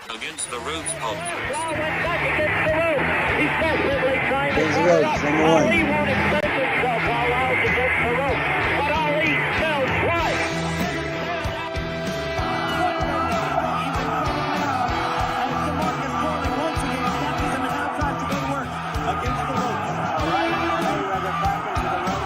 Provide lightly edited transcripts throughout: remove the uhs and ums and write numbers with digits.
Against the Ropes podcast. He's desperately trying to Against the Ropes, number one. Ali won't extend himself while out against the ropes, but Ali still tries. Against the ropes. All right, Mayweather back into the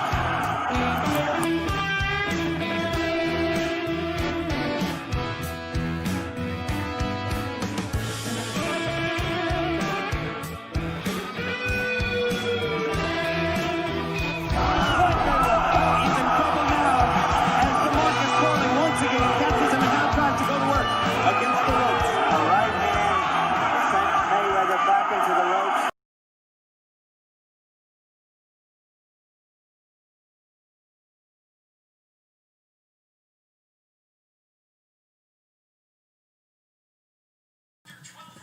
ropes. He's in trouble now as the mark is calling once again. Catches him and now tries to go to work against the ropes. All right, man. Sent Mayweather back into the ropes.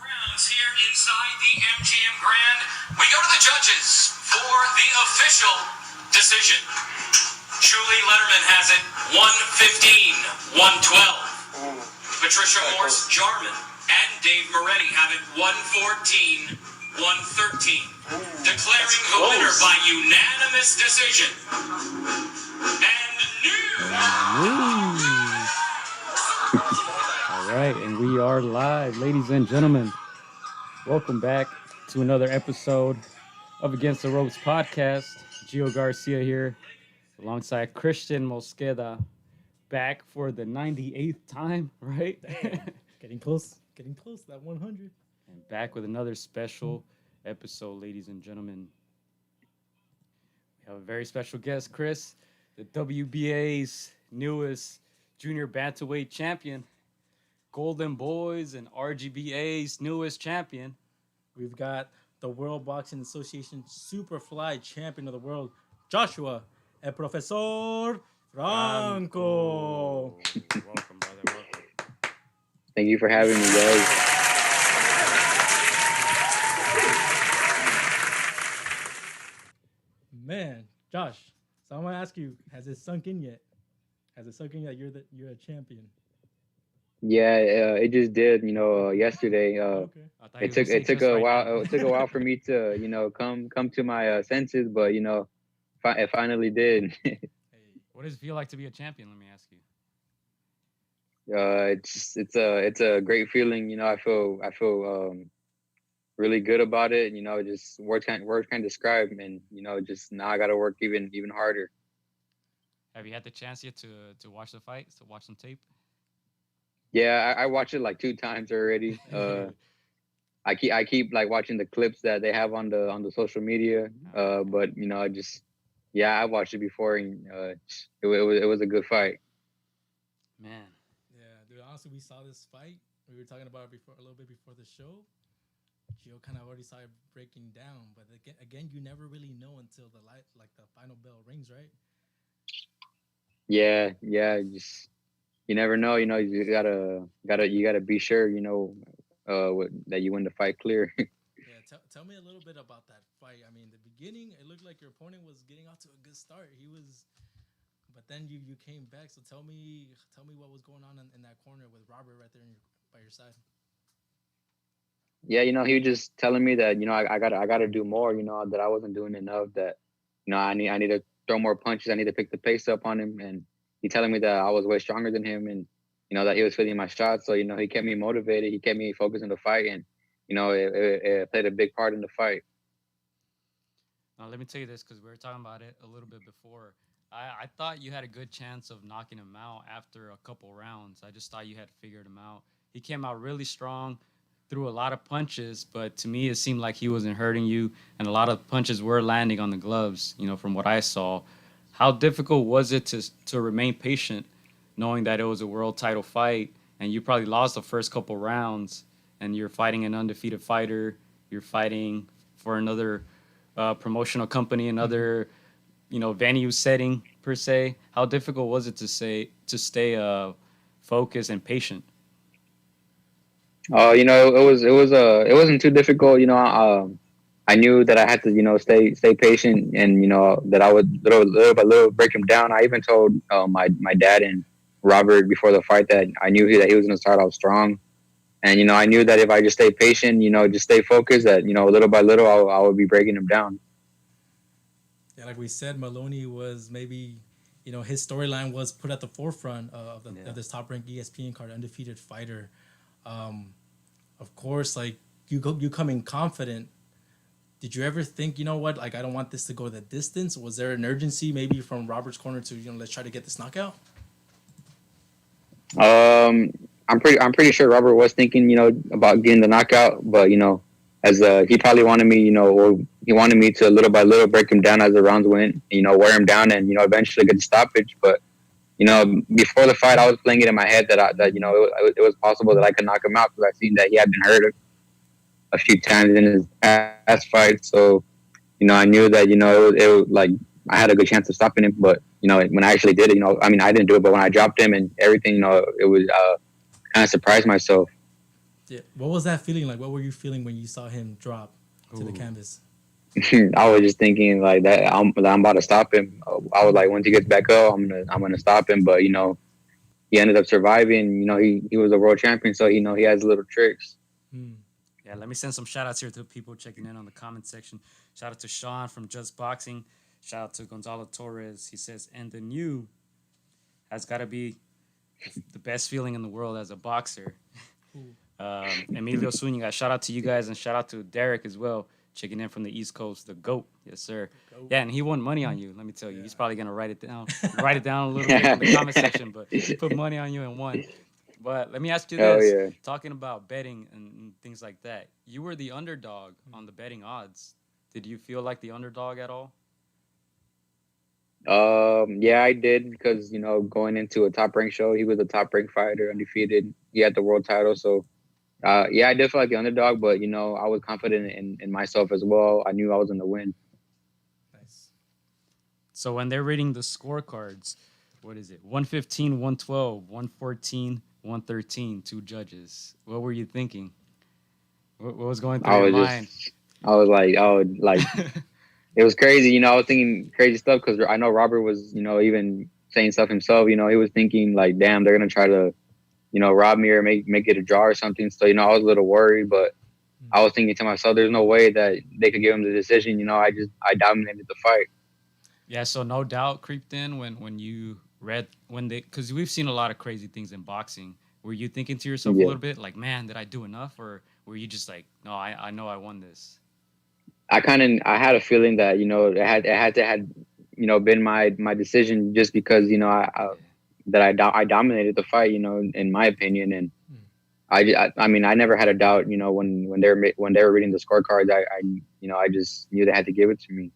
Rounds here inside the MGM Grand. We go to the judges for the official decision. Julie Letterman has it 115-112. Patricia Morse Jarman and Dave Moretti have it 114-113. Declaring the winner by unanimous decision. And All right, and we are live, ladies and gentlemen. Welcome back to another episode of Against the Ropes podcast. Gio Garcia here, alongside Christian Mosqueda, back for the 98th time, right? Getting close to that 100. And back with another special episode, ladies and gentlemen. We have a very special guest, Chris, the WBA's newest junior bantamweight champion. Golden Boys and RGBA's newest champion. We've got the World Boxing Association Superfly champion of the world, Joshua and PROFESOR Franco. Welcome, brother. Welcome. Thank you for having me, guys. Man, Josh, so I'm gonna ask you: has it sunk in yet? Has it sunk in yet? You're a champion. Yeah, it just did. Yesterday. Okay. It took a while. It took a while for me to, come to my senses, but it finally did. Hey, what does it feel like to be a champion? Let me ask you. It's a great feeling. I feel really good about it. Just words can't describe, and just now I got to work even harder. Have you had the chance yet to watch the fight, to watch some tape? Yeah, I watched it like 2 times already. I keep like watching the clips that they have on the social media. But I watched it before, and it was a good fight. Man. Yeah, dude. Honestly, we saw this fight. We were talking about it a little bit before the show. Gio kind of already started breaking down, but again, you never really know until the final bell rings, right? Yeah. You never know. You gotta be sure. That you win the fight clear. Yeah, tell me a little bit about that fight. I mean, the beginning, it looked like your opponent was getting off to a good start. But then you came back. So tell me what was going on in that corner with Robert right there by your side. Yeah, he was just telling me that I gotta do more. That I wasn't doing enough. That I need to throw more punches. I need to pick the pace up on him, and he telling me that I was way stronger than him, and that he was feeling my shots. So he kept me motivated. He kept me focused on the fight, and it played a big part in the fight. Now let me tell you this, because we were talking about it a little bit before. I thought you had a good chance of knocking him out after a couple rounds. I just thought you had figured him out. He came out really strong, threw a lot of punches, but to me it seemed like he wasn't hurting you, and a lot of punches were landing on the gloves. From what I saw. How difficult was it to remain patient, knowing that it was a world title fight, and you probably lost the first couple rounds, and you're fighting an undefeated fighter, you're fighting for another promotional company, another venue setting per se? How difficult was it to stay focused and patient? It wasn't too difficult. I knew that I had to, stay patient, and that I would little by little break him down. I even told my dad and Robert before the fight that I knew that he was going to start off strong, And, you know, I knew that if I just stay patient, you know, just stay focused, that, you know, little by little, I would be breaking him down. Yeah, like we said, Moloney was maybe, you know, his storyline was put at the forefront of this top-ranked ESPN card, undefeated fighter. Of course, like, you coming confident. Did you ever think, you know what, like, I don't want this to go the distance? Was there an urgency maybe from Robert's corner to, you know, let's try to get this knockout? I'm pretty sure Robert was thinking, you know, about getting the knockout, but, you know, as he probably wanted me, you know, or he wanted me to little by little break him down as the rounds went, you know, wear him down and, you know, eventually get the stoppage. But, you know, before the fight, I was playing it in my head that you know, it was possible that I could knock him out, because I seen that he had been hurt a few times in his past fights. So, you know, I knew that, you know, it was like I had a good chance of stopping him. But, you know, when I actually did it, you know, I mean, I didn't do it, but when I dropped him and everything, you know, it was kind of surprised myself. Yeah. What was that feeling like? What were you feeling when you saw him drop to the canvas? I was just thinking like that I'm about to stop him. I was like, once he gets back up, I'm gonna stop him. But, you know, he ended up surviving. You know, he was a world champion, so, you know, he has little tricks. Yeah, let me send some shout outs here to people checking in on the comment section. Shout out to Sean from Just Boxing. Shout out to Gonzalo Torres. He says, and the new has got to be the best feeling in the world as a boxer. Emilio Zuniga, shout out to you guys, and shout out to Derek as well, checking in from the East Coast, the GOAT. Yes, sir. Goat. Yeah, and he won money on you, let me tell you. Yeah. He's probably going to write it down a little bit in the comment section, but he put money on you and won. But let me ask you this. Yeah. Talking about betting and things like that, you were the underdog on the betting odds. Did you feel like the underdog at all? Yeah, I did, because, you know, going into a top-ranked show, he was a top-ranked fighter, undefeated. He had the world title, so yeah, I did feel like the underdog, but, you know, I was confident in myself as well. I knew I was going to win. Nice. So when they're reading the scorecards, what is it? 115, 112, 114, 113, 2 judges. What were you thinking? What was going through your mind? I was like, it was crazy. You know, I was thinking crazy stuff, because I know Robert was, you know, even saying stuff himself. You know, he was thinking like, damn, they're going to try to, you know, rob me or make it a draw or something. So, you know, I was a little worried, but I was thinking to myself, there's no way that they could give him the decision. You know, I dominated the fight. Yeah, so no doubt creeped in when you read, because we've seen a lot of crazy things in boxing. Were you thinking to yourself a little bit like, man, did I do enough? Or were you just like, no, I know I won this? I had a feeling that, you know, it had you know, been my decision, just because, you know, I dominated the fight, you know, in my opinion. And I mean, I never had a doubt, you know, when they were reading the scorecards, you know, I just knew they had to give it to me.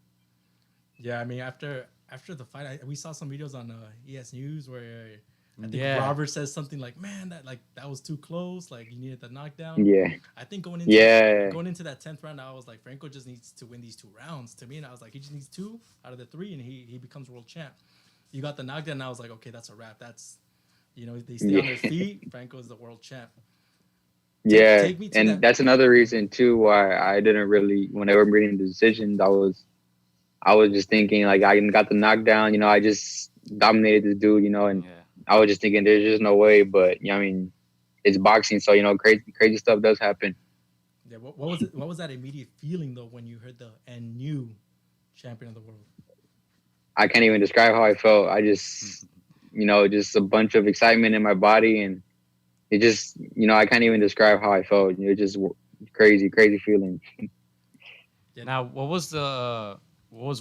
Yeah, I mean, after the fight, we saw some videos on ES News where I think Robert says something like, "Man, that was too close. Like, you needed the knockdown." Yeah. I think going into that 10th round, I was like, Franco just needs to win these 2 rounds. To me, and I was like, he just needs 2 out of the 3, and he becomes world champ. You got the knockdown, and I was like, okay, that's a wrap. That's, you know, they stay on their feet. Franco's the world champ. Take me to and that's another reason too why I didn't really, when they were reading the decisions, I was just thinking like, I got the knockdown. You know, I just dominated this dude. You know, and I was just thinking, there's just no way. But, you know, I mean, it's boxing, so, you know, crazy stuff does happen. Yeah, what was that immediate feeling though when you heard and new champion of the world? I can't even describe how I felt. I just, you know, just a bunch of excitement in my body, and it just, you know, I can't even describe how I felt. It was just crazy feeling. Now, what was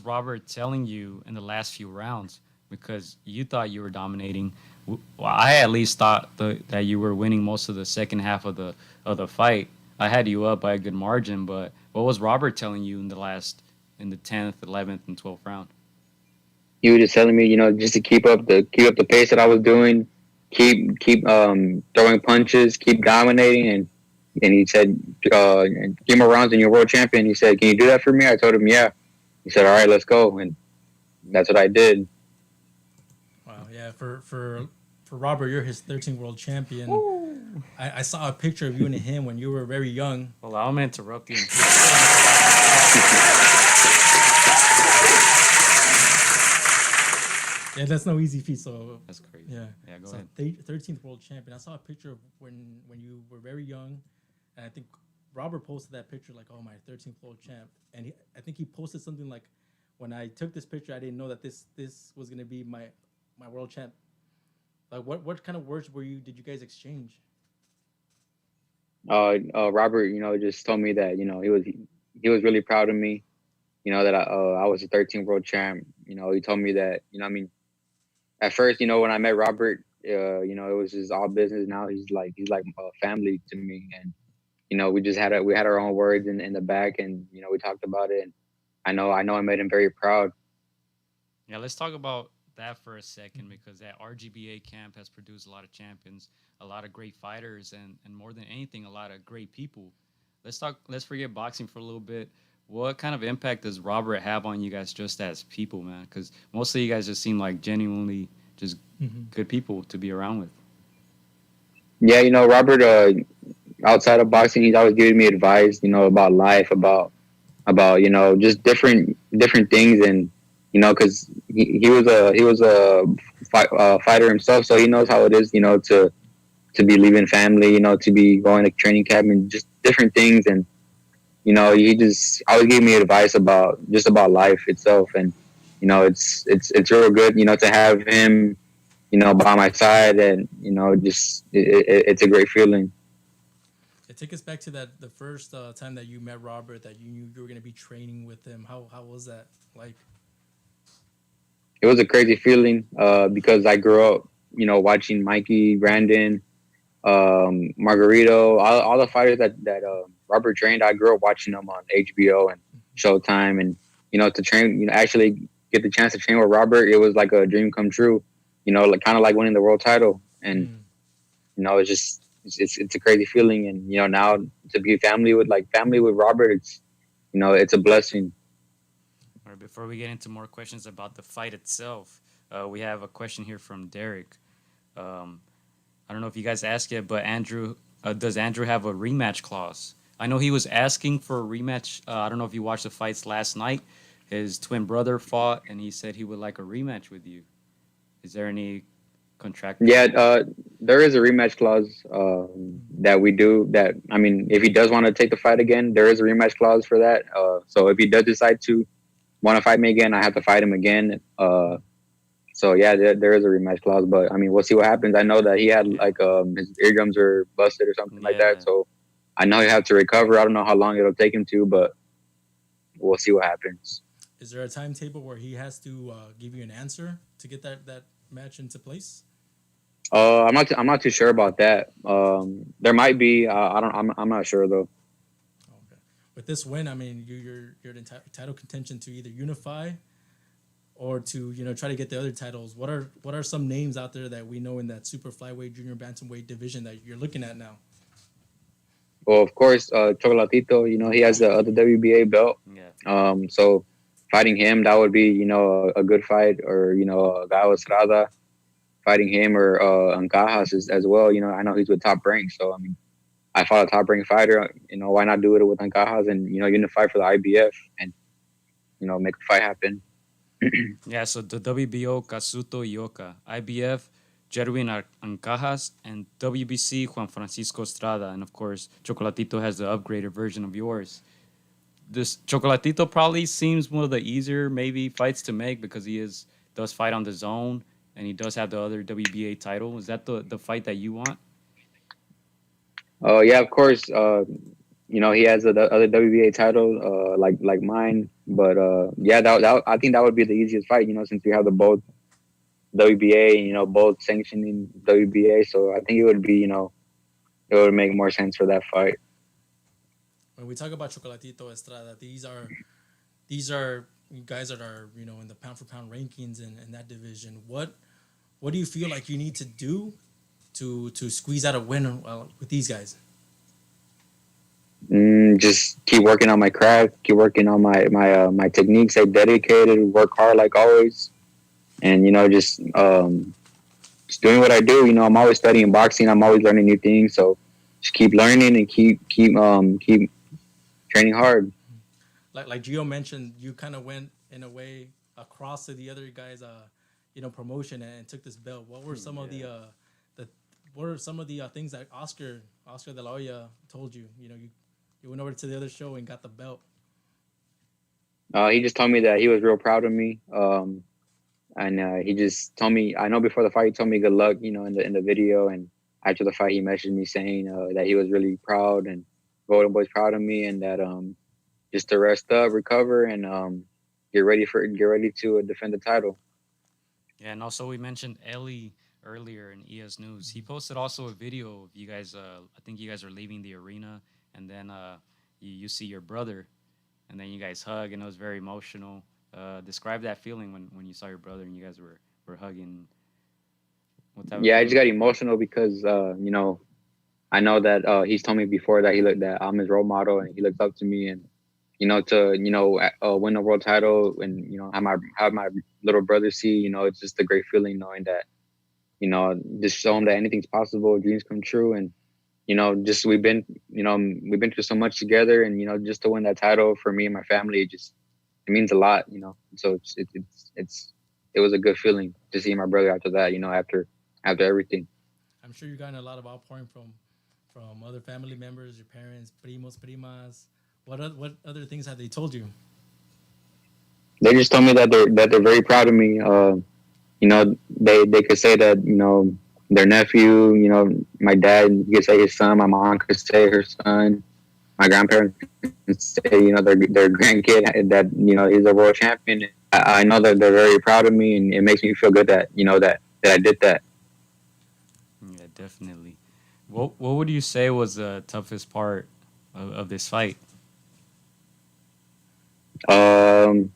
Robert telling you in the last few rounds? Because you thought you were dominating. Well, I at least thought that you were winning most of the second half of the fight. I had you up by a good margin, but what was Robert telling you in the 10th, 11th, and 12th round? He was just telling me, you know, just to keep up the pace that I was doing, keep throwing punches, keep dominating, and he said, give more rounds and you're world champion. He said, can you do that for me? I told him, yeah. He said, all right, let's go, and that's what I did. Wow, yeah, for Robert, you're his 13th world champion. I saw a picture of you and him when you were very young. Well, I'm going to interrupt you. Yeah, that's no easy feat. So That's crazy. yeah, Yeah, go so ahead. 13th world champion. I saw a picture of when you were very young, and I think Robert posted that picture like, "Oh, my 13th world champ," and I think he posted something like, "When I took this picture, I didn't know that this was gonna be my world champ." Like, what kind of words did you guys exchange? Robert, just told me that he was really proud of me. That I was a 13 world champ. He told me that. I mean, at first, when I met Robert, it was just all business. Now he's like family to me, and we had our own words in the back, and we talked about it. And I know I made him very proud. Yeah, let's talk about that for a second because that RGBA camp has produced a lot of champions, a lot of great fighters, and more than anything, a lot of great people. Let's forget boxing for a little bit. What kind of impact does Robert have on you guys just as people, man? Because most of you guys just seem like genuinely just good people to be around with. Yeah, Robert. Outside of boxing, he's always giving me advice. About life, about just different things, and because he was a fighter himself, so he knows how it is. To be leaving family, to be going to training camp and just different things, and he just always gave me advice about life itself, and it's real good, to have him, by my side, and just it's a great feeling. Take us back to the first time that you met Robert, that you knew you were gonna be training with him. How was that like? It was a crazy feeling because I grew up, watching Mikey, Brandon, Margarito, all the fighters that Robert trained. I grew up watching them on HBO and Showtime, and to train, actually get the chance to train with Robert, it was like a dream come true. Like kind of like winning the world title, and it's just it's a crazy feeling, and now to be family with Robert, it's a blessing. All right, before we get into more questions about the fight itself, we have a question here from Derek. Um, I don't know if you guys asked it, but does Andrew have a rematch clause? I know he was asking for a rematch. I don't know if you watched the fights last night. His twin brother fought, and he said he would like a rematch with you. Is there any contract? Yeah, there is a rematch clause that we do. That, I mean, if he does want to take the fight again, there is a rematch clause for that. So if he does decide to want to fight me again, I have to fight him again. So yeah, there is a rematch clause, but I mean, we'll see what happens. I know that he had like his eardrums are busted or something like that, so I know he have to recover. I don't know how long it'll take him to, but we'll see what happens. Is there a timetable where he has to give you an answer to get that match into place? I'm not too sure about that. There might be. I'm not sure though. Okay. With this win, I mean, you're in title contention to either unify or to try to get the other titles. What are some names out there that we know in that super flyweight junior bantamweight division that you're looking at now? Well, of course, Chocolatito. He has the other WBA belt. Yeah. So fighting him, that would be a good fight, or Gallo Estrada, fighting him, or Ancajas as well. I know he's with Top Rank, so I mean, I fought a Top Rank fighter. Why not do it with Ancajas and unify for the IBF and make a fight happen. Yeah, so the WBO Kazuto Ioka, IBF Jerwin Ancajas, and WBC Juan Francisco Estrada, and of course Chocolatito has the upgraded version of yours. This Chocolatito probably seems one of the easier maybe fights to make because does fight on the zone and he does have the other WBA title. Is that the fight that you want? Yeah, of course. He has the other WBA title, like mine. But yeah, that I think that would be the easiest fight. Since we have the both WBA, both sanctioning WBA. So I think it would be, it would make more sense for that fight. When we talk about Chocolatito Estrada, these are guys that are in the pound for pound rankings in that division. What do you feel like you need to do to squeeze out a win with these guys? Just keep working on my craft, keep working on my techniques. Stay dedicated, work hard like always, and just doing what I do. I'm always studying boxing. I'm always learning new things. So just keep learning and keep training hard. Like Gio mentioned, you kind of went in a way across to the other guys' promotion and took this belt. What were some of the what are some of the things that Oscar de la Hoya told you? You went over to the other show and got the belt. He just told me that he was real proud of me. And he just told me, I know before the fight, he told me good luck, in the video. And after the fight, he messaged me saying that he was really proud and Golden Boy's proud of me, and that just to rest up, recover, and get ready to defend the title. Yeah, and also we mentioned Ellie earlier in ES News. He posted also a video of you guys. I think you guys are leaving the arena, and then you see your brother, and then you guys hug, and it was very emotional. Describe that feeling when you saw your brother and you guys were hugging. What type of Yeah, I just feeling? got emotional because I know that he's told me before that I'm his role model and he looks up to me, and to win a world title and have my little brother see, it's just a great feeling knowing that just show him that anything's possible, dreams come true, and just we've been through so much together, and just to win that title for me and my family, it means a lot, so it was a good feeling to see my brother after that, after everything. I'm sure you gotten a lot of outpouring from other family members, your parents, primos, primas. What other things have they told you? They just told me that they're very proud of me. They could say that their nephew, my dad could say his son, my mom could say her son, my grandparents could say their grandkid that he's a world champion. I know that they're very proud of me, and it makes me feel good that that I did that. Yeah, definitely. What would you say was the toughest part of this fight? Um,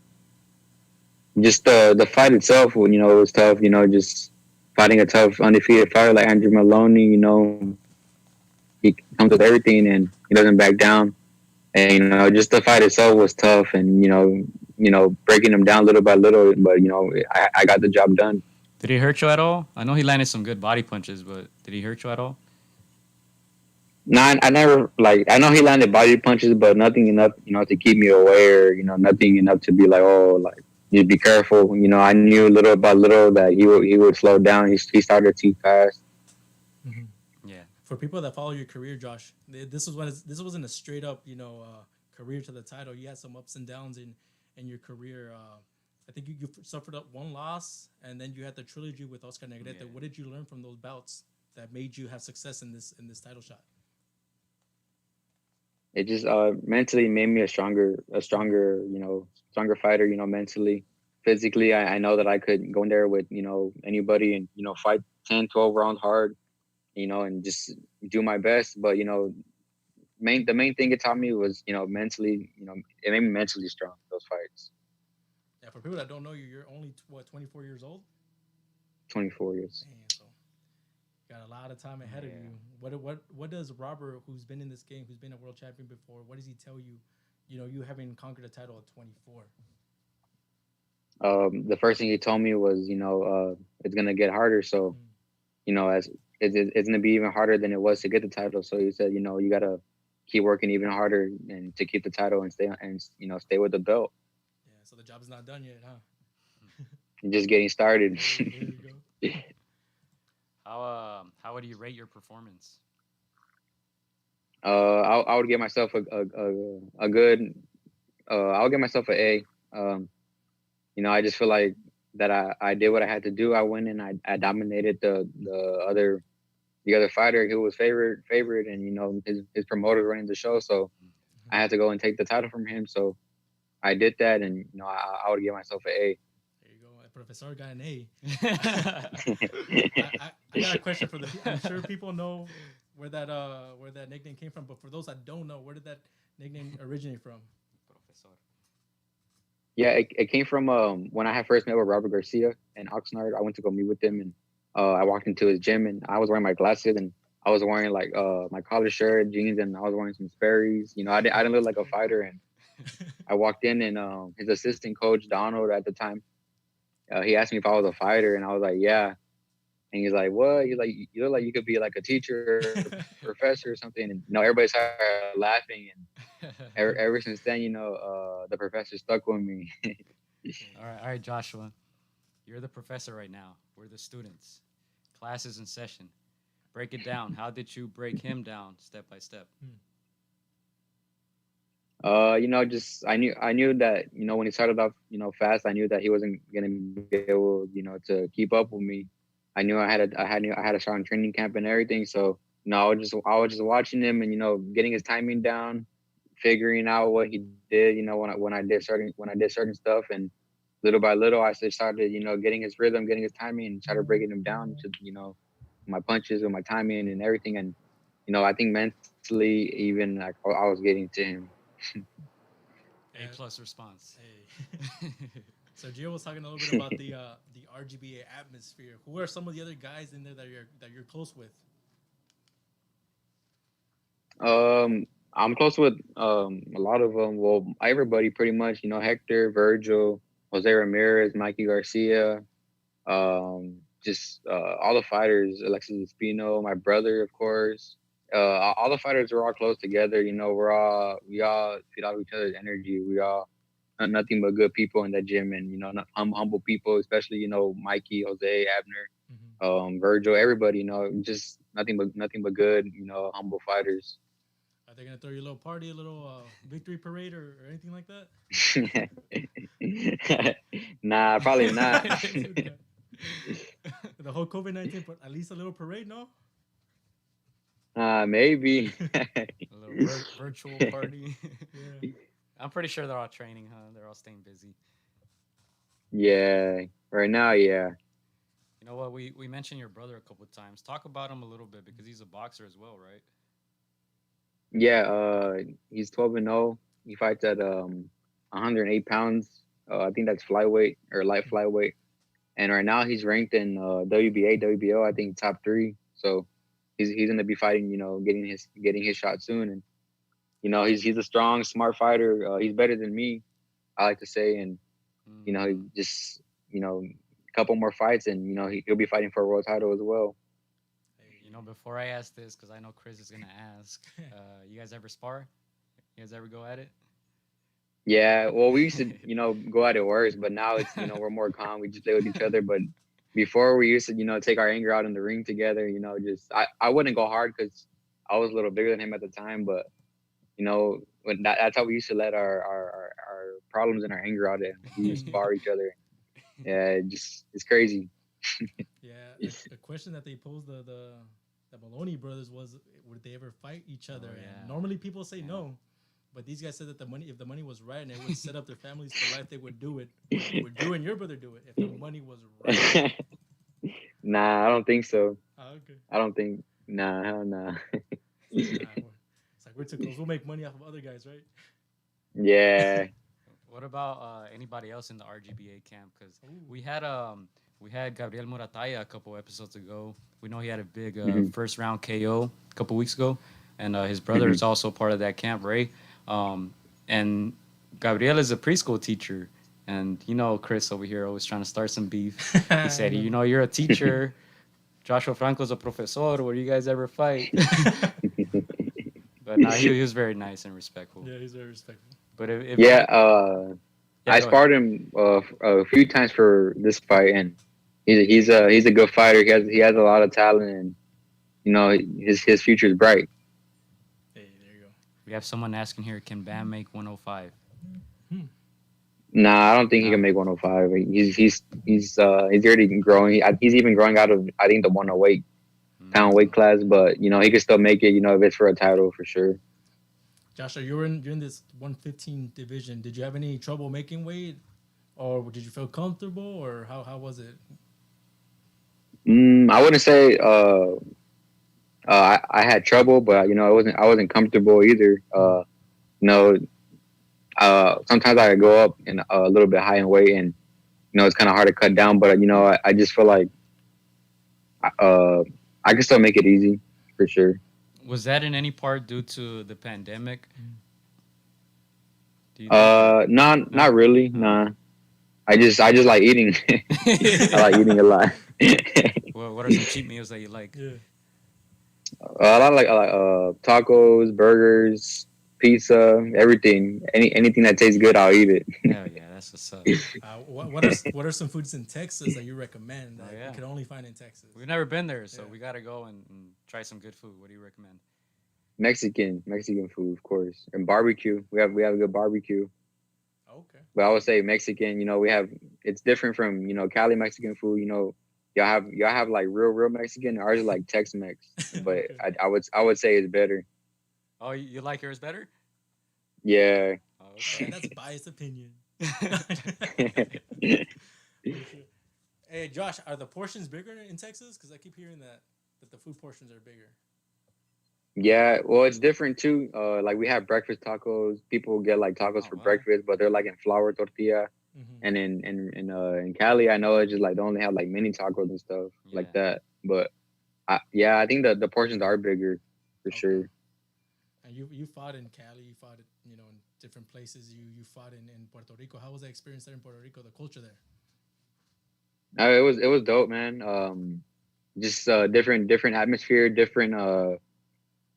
just the fight itself, it was tough. Just fighting a tough undefeated fighter like Andrew Moloney. He comes with everything and he doesn't back down. And just the fight itself was tough, and breaking him down little by little. But I got the job done. Did he hurt you at all? I know he landed some good body punches, but did he hurt you at all? No, I never I know he landed body punches, but nothing enough, to keep me away, or nothing enough to be like, oh, you be careful. I knew little by little that he would slow down. He started too fast. Mm-hmm. Yeah. For people that follow your career, Josh, this wasn't a straight up career to the title. You had some ups and downs in your career. I think you suffered up one loss, and then you had the trilogy with Oscar Negrete. Yeah. What did you learn from those bouts that made you have success in this title shot? It just mentally made me a stronger fighter. Mentally, physically, I know that I could go in there with anybody and fight 10, 12 rounds hard, and just do my best. But the main thing it taught me was mentally, it made me mentally strong, those fights. Yeah, for people that don't know you, you're only 24 years old. 24 years. Damn, so got a lot of time ahead of you. What does Robert, who's been in this game, who's been a world champion before, what does he tell you? You having conquered a title at 24. The first thing he told me was, it's gonna get harder. So, as it's gonna be even harder than it was to get the title. So he said, you gotta keep working even harder and to keep the title and stay with the belt. Yeah. So the job is not done yet, huh? Just getting started. There you go. How would you rate your performance? I would give myself a good. I'll give myself an A. I just feel like that I did what I had to do. I went and I dominated the other fighter who was favorite, and his promoter running the show. So I had to go and take the title from him. So I did that, and I would give myself an A. There you go. Professor got an A. I got a question for I'm sure people know where that nickname came from, but for those that don't know, where did that nickname originate from? Profesor. Yeah, it came from when I had first met with Robert Garcia in Oxnard. I went to go meet with him, and I walked into his gym, and I was wearing my glasses, and I was wearing my collar shirt, jeans, and I was wearing some Sperry's. I didn't look like a fighter, and I walked in, and his assistant coach Donald at the time, he asked me if I was a fighter, and I was like, yeah. And he's like, what? He's like, you look like you could be like a teacher, professor or something. And everybody started laughing, and ever since then, the professor stuck with me. All right, Joshua. You're the professor right now. We're the students. Class is in session. Break it down. How did you break him down step by step? Just I knew that, when he started off, fast, I knew that he wasn't gonna be able, to keep up with me. I knew I had a strong training camp and everything. So, I was just watching him and, getting his timing down, figuring out what he did, when I did certain stuff, and little by little I just started, getting his rhythm, getting his timing, and started breaking him down to, my punches and my timing and everything. And, I think mentally even like I was getting to him. A+ response. Hey. So Gio was talking a little bit about the RGBA atmosphere. Who are some of the other guys in there that you're close with? I'm close with a lot of them. Well, everybody pretty much. Hector, Virgil, Jose Ramirez, Mikey Garcia, just all the fighters. Alexis Espino, my brother, of course. All the fighters are all close together. We all feed off each other's energy. We all nothing but good people in that gym, and not humble people, especially Mikey, Jose, Abner, Virgil, everybody. Just nothing but good, humble fighters. Are they gonna throw you a little party, a little victory parade, or anything like that? Nah, probably not. The whole COVID-19, but at least a little parade, no? Maybe. A little virtual party. Yeah. I'm pretty sure they're all training, huh? They're all staying busy. Yeah. Right now, yeah. You know what? We mentioned your brother a couple of times. Talk about him a little bit because he's a boxer as well, right? Yeah. He's 12-0. He fights at 108 pounds. I think that's flyweight or light flyweight. And right now he's ranked in WBA, WBO. I think top 3. So he's gonna be fighting. Getting his shot soon. And he's a strong, smart fighter. He's better than me, I like to say. And he just a couple more fights, and he'll be fighting for a world title as well. Before I ask this, because I know Chris is gonna ask, you guys ever spar? You guys ever go at it? Yeah, well, we used to, go at it worse, but now it's, we're more calm. We just play with each other. But before, we used to, take our anger out in the ring together. I wouldn't go hard because I was a little bigger than him at the time. But when that's how we used to let our problems and our anger out. We used to spar each other. Yeah, it's crazy. Yeah, a question that they posed the Moloney brothers was, would they ever fight each other? Yeah. And normally people say no, but these guys said that if the money was right and it would set up their families for life, they would do it. Would you and your brother do it if the money was right? Nah, I don't think so. Oh, okay. I don't think. Nah, hell nah. It's like we're too close. We'll make money off of other guys, right? Yeah. What about anybody else in the RGBA camp? Because we had Gabriel Murataya a couple episodes ago. We know he had a big first round KO a couple weeks ago, and his brother is also part of that camp, Ray. And Gabriel is a preschool teacher, and Chris over here always trying to start some beef. He said, you're a teacher. Joshua Franco's a profesor. Will you guys ever fight? But he was very nice and respectful. Yeah, he's very respectful. But I sparred him a few times for this fight, and he's a good fighter. He has a lot of talent, and his future is bright. Hey, there you go. We have someone asking here, can Bam make 105? Nah, I don't think he can make 105. He's already growing. He's even growing out of, I think, the 108 pound weight class. But he can still make it. If it's for a title, for sure. Joshua, you're in this 115 division. Did you have any trouble making weight, or did you feel comfortable, or how was it? I wouldn't say I had trouble, but I wasn't comfortable either. Sometimes I go up and a little bit high in weight, and it's kind of hard to cut down. But I just feel like I can still make it easy for sure. Was that in any part due to the pandemic? Not really. Nah. I just like eating. I like eating a lot. Well, what are some cheat meals that you like? Yeah. I like tacos, burgers, pizza, everything. Anything that tastes good, I'll eat it. Hell yeah, that's what's up. What are some foods in Texas that you recommend that you can only find in Texas? We've never been there, so we gotta go and try some good food. What do you recommend? Mexican food, of course, and barbecue. We have a good barbecue. Okay. But I would say Mexican. It's different from Cali Mexican food. Y'all have like real Mexican. Ours is like Tex-Mex, but Okay. I would say it's better. Oh, you like yours better? Yeah. Oh, Okay, okay. that's biased opinion. Hey, Josh, are the portions bigger in Texas? Because I keep hearing that the food portions are bigger. Yeah, well, it's different too. Like we have breakfast tacos. People get like tacos for wow. breakfast, but they're like in flour tortilla. Mm-hmm. And in Cali, I know it's just like they only have like mini tacos and stuff like that. But I think the portions are bigger for sure. And you fought in Cali, you fought in different places. You fought in Puerto Rico. How was the experience there in Puerto Rico? The culture there? It was dope, man. Just different atmosphere, different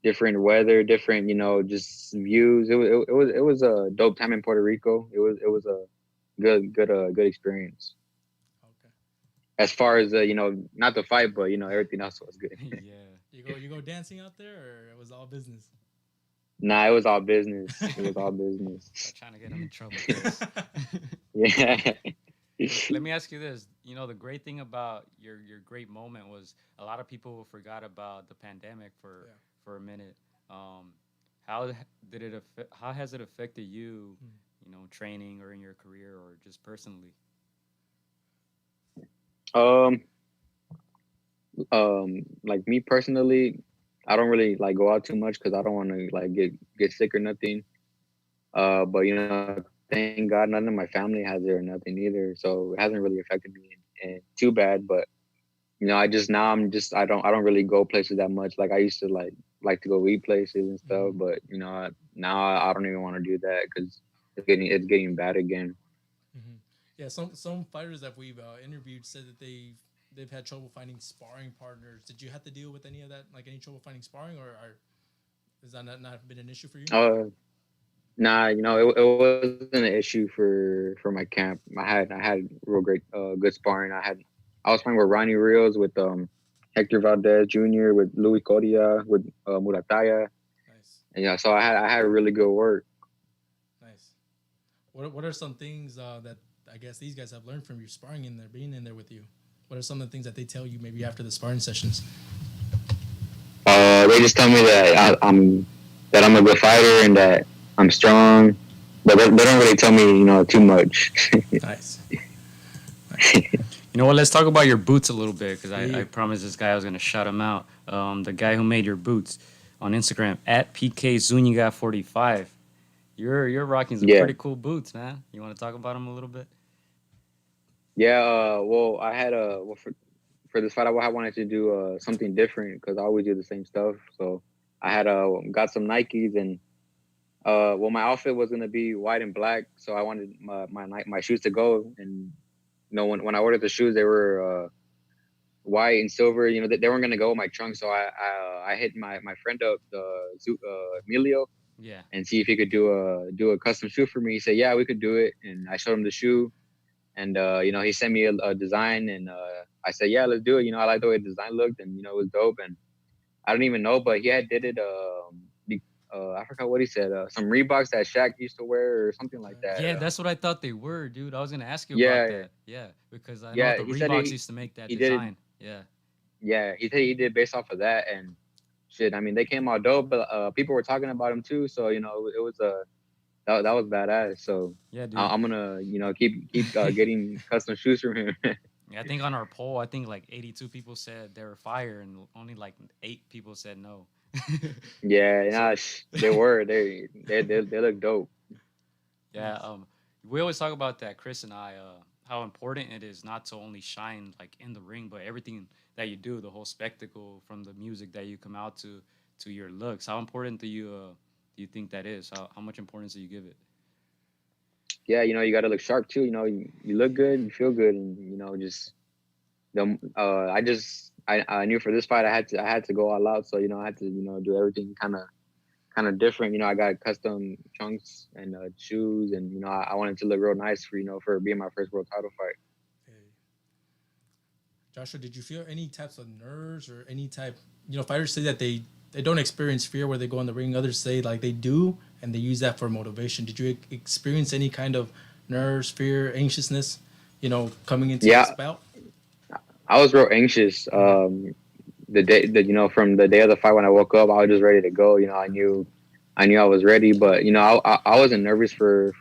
weather, different just views. It was a dope time in Puerto Rico. It was a good experience. Okay. As far as not the fight, but everything else was good. Yeah. You go dancing out there, or it was all business? Nah, it was all business. It was all business. Start trying to get him in trouble. Chris. Yeah. Let me ask you this. The great thing about your great moment was a lot of people forgot about the pandemic for a minute. How has it affected you, training or in your career or just personally? Like me personally, I don't really like go out too much because I don't want to like get sick or nothing. But thank God none of my family has it or nothing either, so it hasn't really affected me and too bad. But I don't really go places that much. Like I used to like to go eat places and stuff, but now I don't even want to do that because it's getting bad again. Mm-hmm. Yeah, some fighters that we've interviewed said that they've had trouble finding sparring partners. Did you have to deal with any of that, like any trouble finding sparring, or has that not been an issue for you? Nah, it wasn't an issue for my camp. I had real great good sparring. I was playing with Ronnie Rios, with Hector Valdez Jr., with Louis Coria, with Murataya. Nice. And so I had really good work. Nice. What are some things that I guess these guys have learned from you sparring in there, being in there with you? What are some of the things that they tell you maybe after the sparring sessions? They just tell me that I'm a good fighter and that I'm strong, but they don't really tell me too much. Nice. You know what? Let's talk about your boots a little bit because I promised this guy I was gonna shout him out. The guy who made your boots on Instagram at PK Zuniga 45. You're rocking some pretty cool boots, man. You want to talk about them a little bit? Yeah. Well, I had for this fight I wanted to do something different because I always do the same stuff. So I had got some Nikes and my outfit was gonna be white and black, so I wanted my shoes to go. And when I ordered the shoes, they were white and silver. They weren't gonna go with my trunk, so I hit my friend up, Emilio, and see if he could do a custom shoe for me. He said, yeah, we could do it, and I showed him the shoe, and he sent me a design, and I said, yeah, let's do it. I like the way the design looked, and it was dope. And I don't even know, but he had did it. I forgot what he said. Some Reeboks that Shaq used to wear or something like that. Yeah, that's what I thought they were, dude. I was gonna ask you about that. Yeah, because I know the Reeboks used to make that design. Yeah, he said he did based off of that, and shit. I mean, they came out dope, but people were talking about him too. So it was that was badass. So yeah, dude. I'm gonna keep getting custom shoes from him. Yeah, I think on our poll, I think like 82 people said they were fire, and only like 8 people said no. Yeah, they were. They look dope. Yeah, we always talk about that, Chris and I, how important it is not to only shine like in the ring, but everything that you do, the whole spectacle, from the music that you come out to your looks. How important do you think that is? How much importance do you give it? Yeah, you got to look sharp too. You look good, you feel good, and just I knew for this fight I had to go all out. So I had to do everything kind of kind of different. You know, I got custom trunks and shoes, and you know, I wanted to look real nice for for being my first world title fight. Okay. Joshua, did you feel any types of nerves or any type? Fighters say that they don't experience fear where they go in the ring. Others say like they do, and they use that for motivation. Did you experience any kind of nerves, fear, anxiousness? Coming into Yeah, this bout. I was real anxious. The day that from the day of the fight when I woke up, I was just ready to go. You know, I knew I was ready, but I wasn't nervous for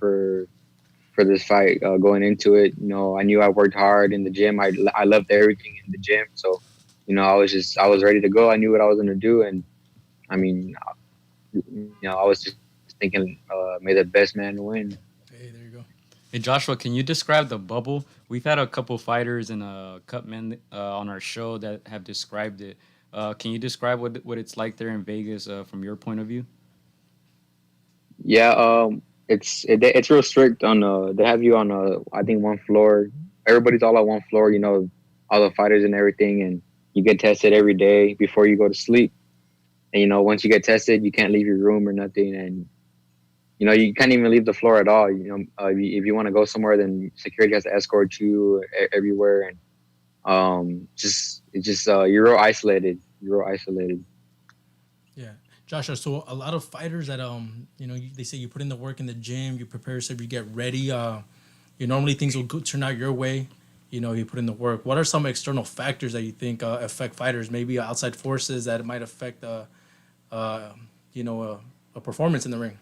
this fight going into it. You know, I knew I worked hard in the gym. I loved everything in the gym, so I was ready to go. I knew what I was gonna do, and I mean, I was just thinking, may the best man win. Hey, there you go. Hey Joshua, can you describe the bubble? We've had a couple fighters and cut men on our show that have described it. Can you describe what it's like there in Vegas from your point of view? Yeah, it's real strict on they have you on I think one floor. Everybody's all on one floor. You know, all the fighters and everything, and you get tested every day before you go to sleep. And once you get tested, you can't leave your room or nothing, and you can't even leave the floor at all. If you want to go somewhere, then security has to escort you everywhere, and you're real isolated. You're real isolated. Yeah, Joshua. So a lot of fighters that they say you put in the work in the gym, you prepare yourself, you get ready. Normally things will turn out your way. You put in the work. What are some external factors that you think affect fighters? Maybe outside forces that might affect a performance in the ring.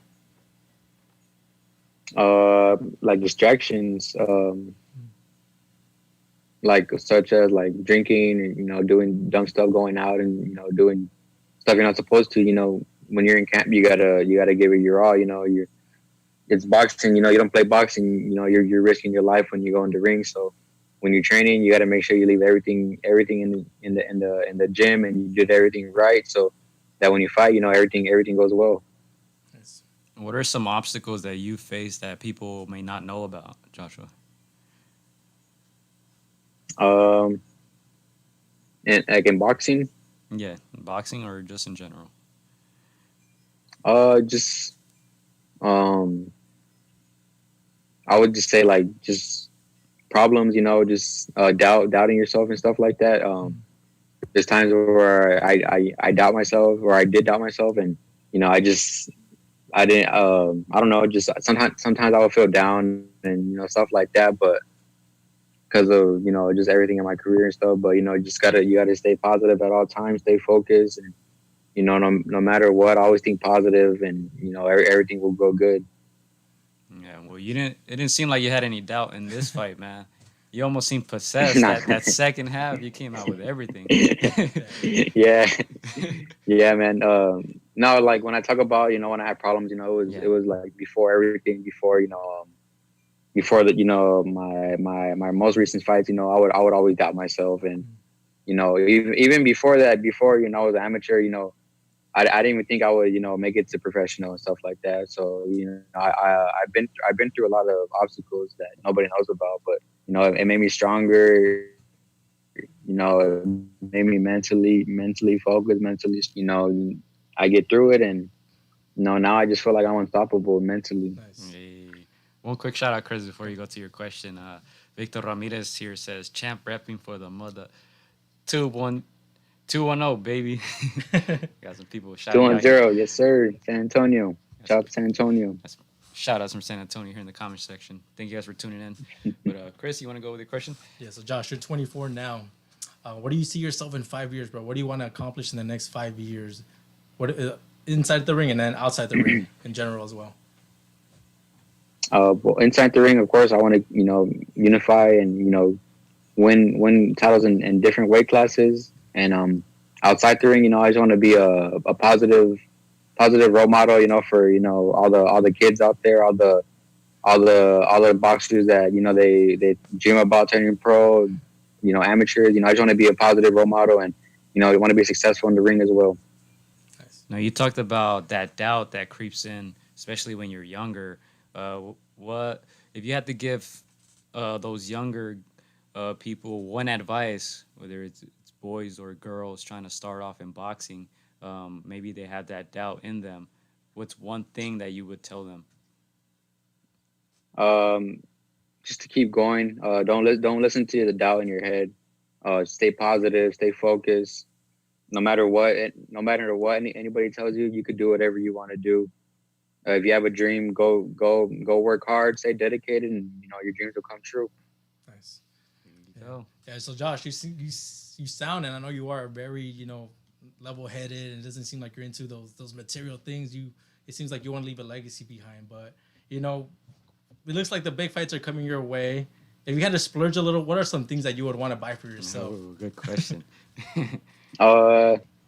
Like distractions, like such as like drinking and doing dumb stuff, going out and doing stuff you're not supposed to. When you're in camp, you gotta give it your all. It's boxing. You don't play boxing. You're risking your life when you go in the ring. So when you're training, you got to make sure you leave everything in the gym, and you did everything right, so that when you fight, everything goes well. Nice. What are some obstacles that you face that people may not know about, Joshua? And like in boxing, Yeah, boxing or just in general? just I would just say like just problems, just doubting yourself and stuff like that. There's times where I doubt myself, or I did doubt myself, and I didn't I don't know, just sometimes I would feel down and stuff like that, but because of just everything in my career and stuff. But you gotta stay positive at all times, stay focused, and no matter what, always think positive, and everything will go good. Yeah, well, it didn't seem like you had any doubt in this fight, man. You almost seemed possessed. Nah. That second half, you came out with everything. Yeah, yeah, man. No, like when I talk about when I had problems, it was like before everything, before the my most recent fights, I would always doubt myself, and even before that, before I was an amateur, I didn't even think I would make it to professional and stuff like that. So I've been through a lot of obstacles that nobody knows about, but it made me stronger. It made me mentally focused, I get through it, and now I just feel like I'm unstoppable mentally. Nice. Hey. One quick shout out, Chris, before you go to your question. Victor Ramirez here says, champ repping for the mother. 210, baby. Got some people shouting out here. 210, yes sir. San Antonio. Shout out to San Antonio. Shout outs from San Antonio here in the comment section. Thank you guys for tuning in. But Chris, you want to go with your question? Yeah. So Josh, you're 24 now. What do you see yourself in 5 years, bro? What do you want to accomplish in the next 5 years? What inside the ring and then outside the ring in general as well? Well, inside the ring, of course, I want to unify and win titles in different weight classes, and outside the ring, I just want to be a positive role model, for all the kids out there, all the boxers that they dream about turning pro, amateurs. I just want to be a positive role model, and I want to be successful in the ring as well. Nice. Now, you talked about that doubt that creeps in, especially when you're younger. What if you had to give those younger people one advice, whether it's boys or girls trying to start off in boxing, maybe they have that doubt in them. what's one thing that you would tell them? Just to keep going. Don't listen to the doubt in your head. Stay positive. Stay focused. No matter what anybody tells you, you could do whatever you want to do. If you have a dream, go work hard. Stay dedicated, and your dreams will come true. Nice. There you go. Yeah. So Josh, you sound, and I know you are very level-headed, and it doesn't seem like you're into those material things. It seems like you want to leave a legacy behind, but it looks like the big fights are coming your way. If you had to splurge a little, what are some things that you would want to buy for yourself? Oh, good question.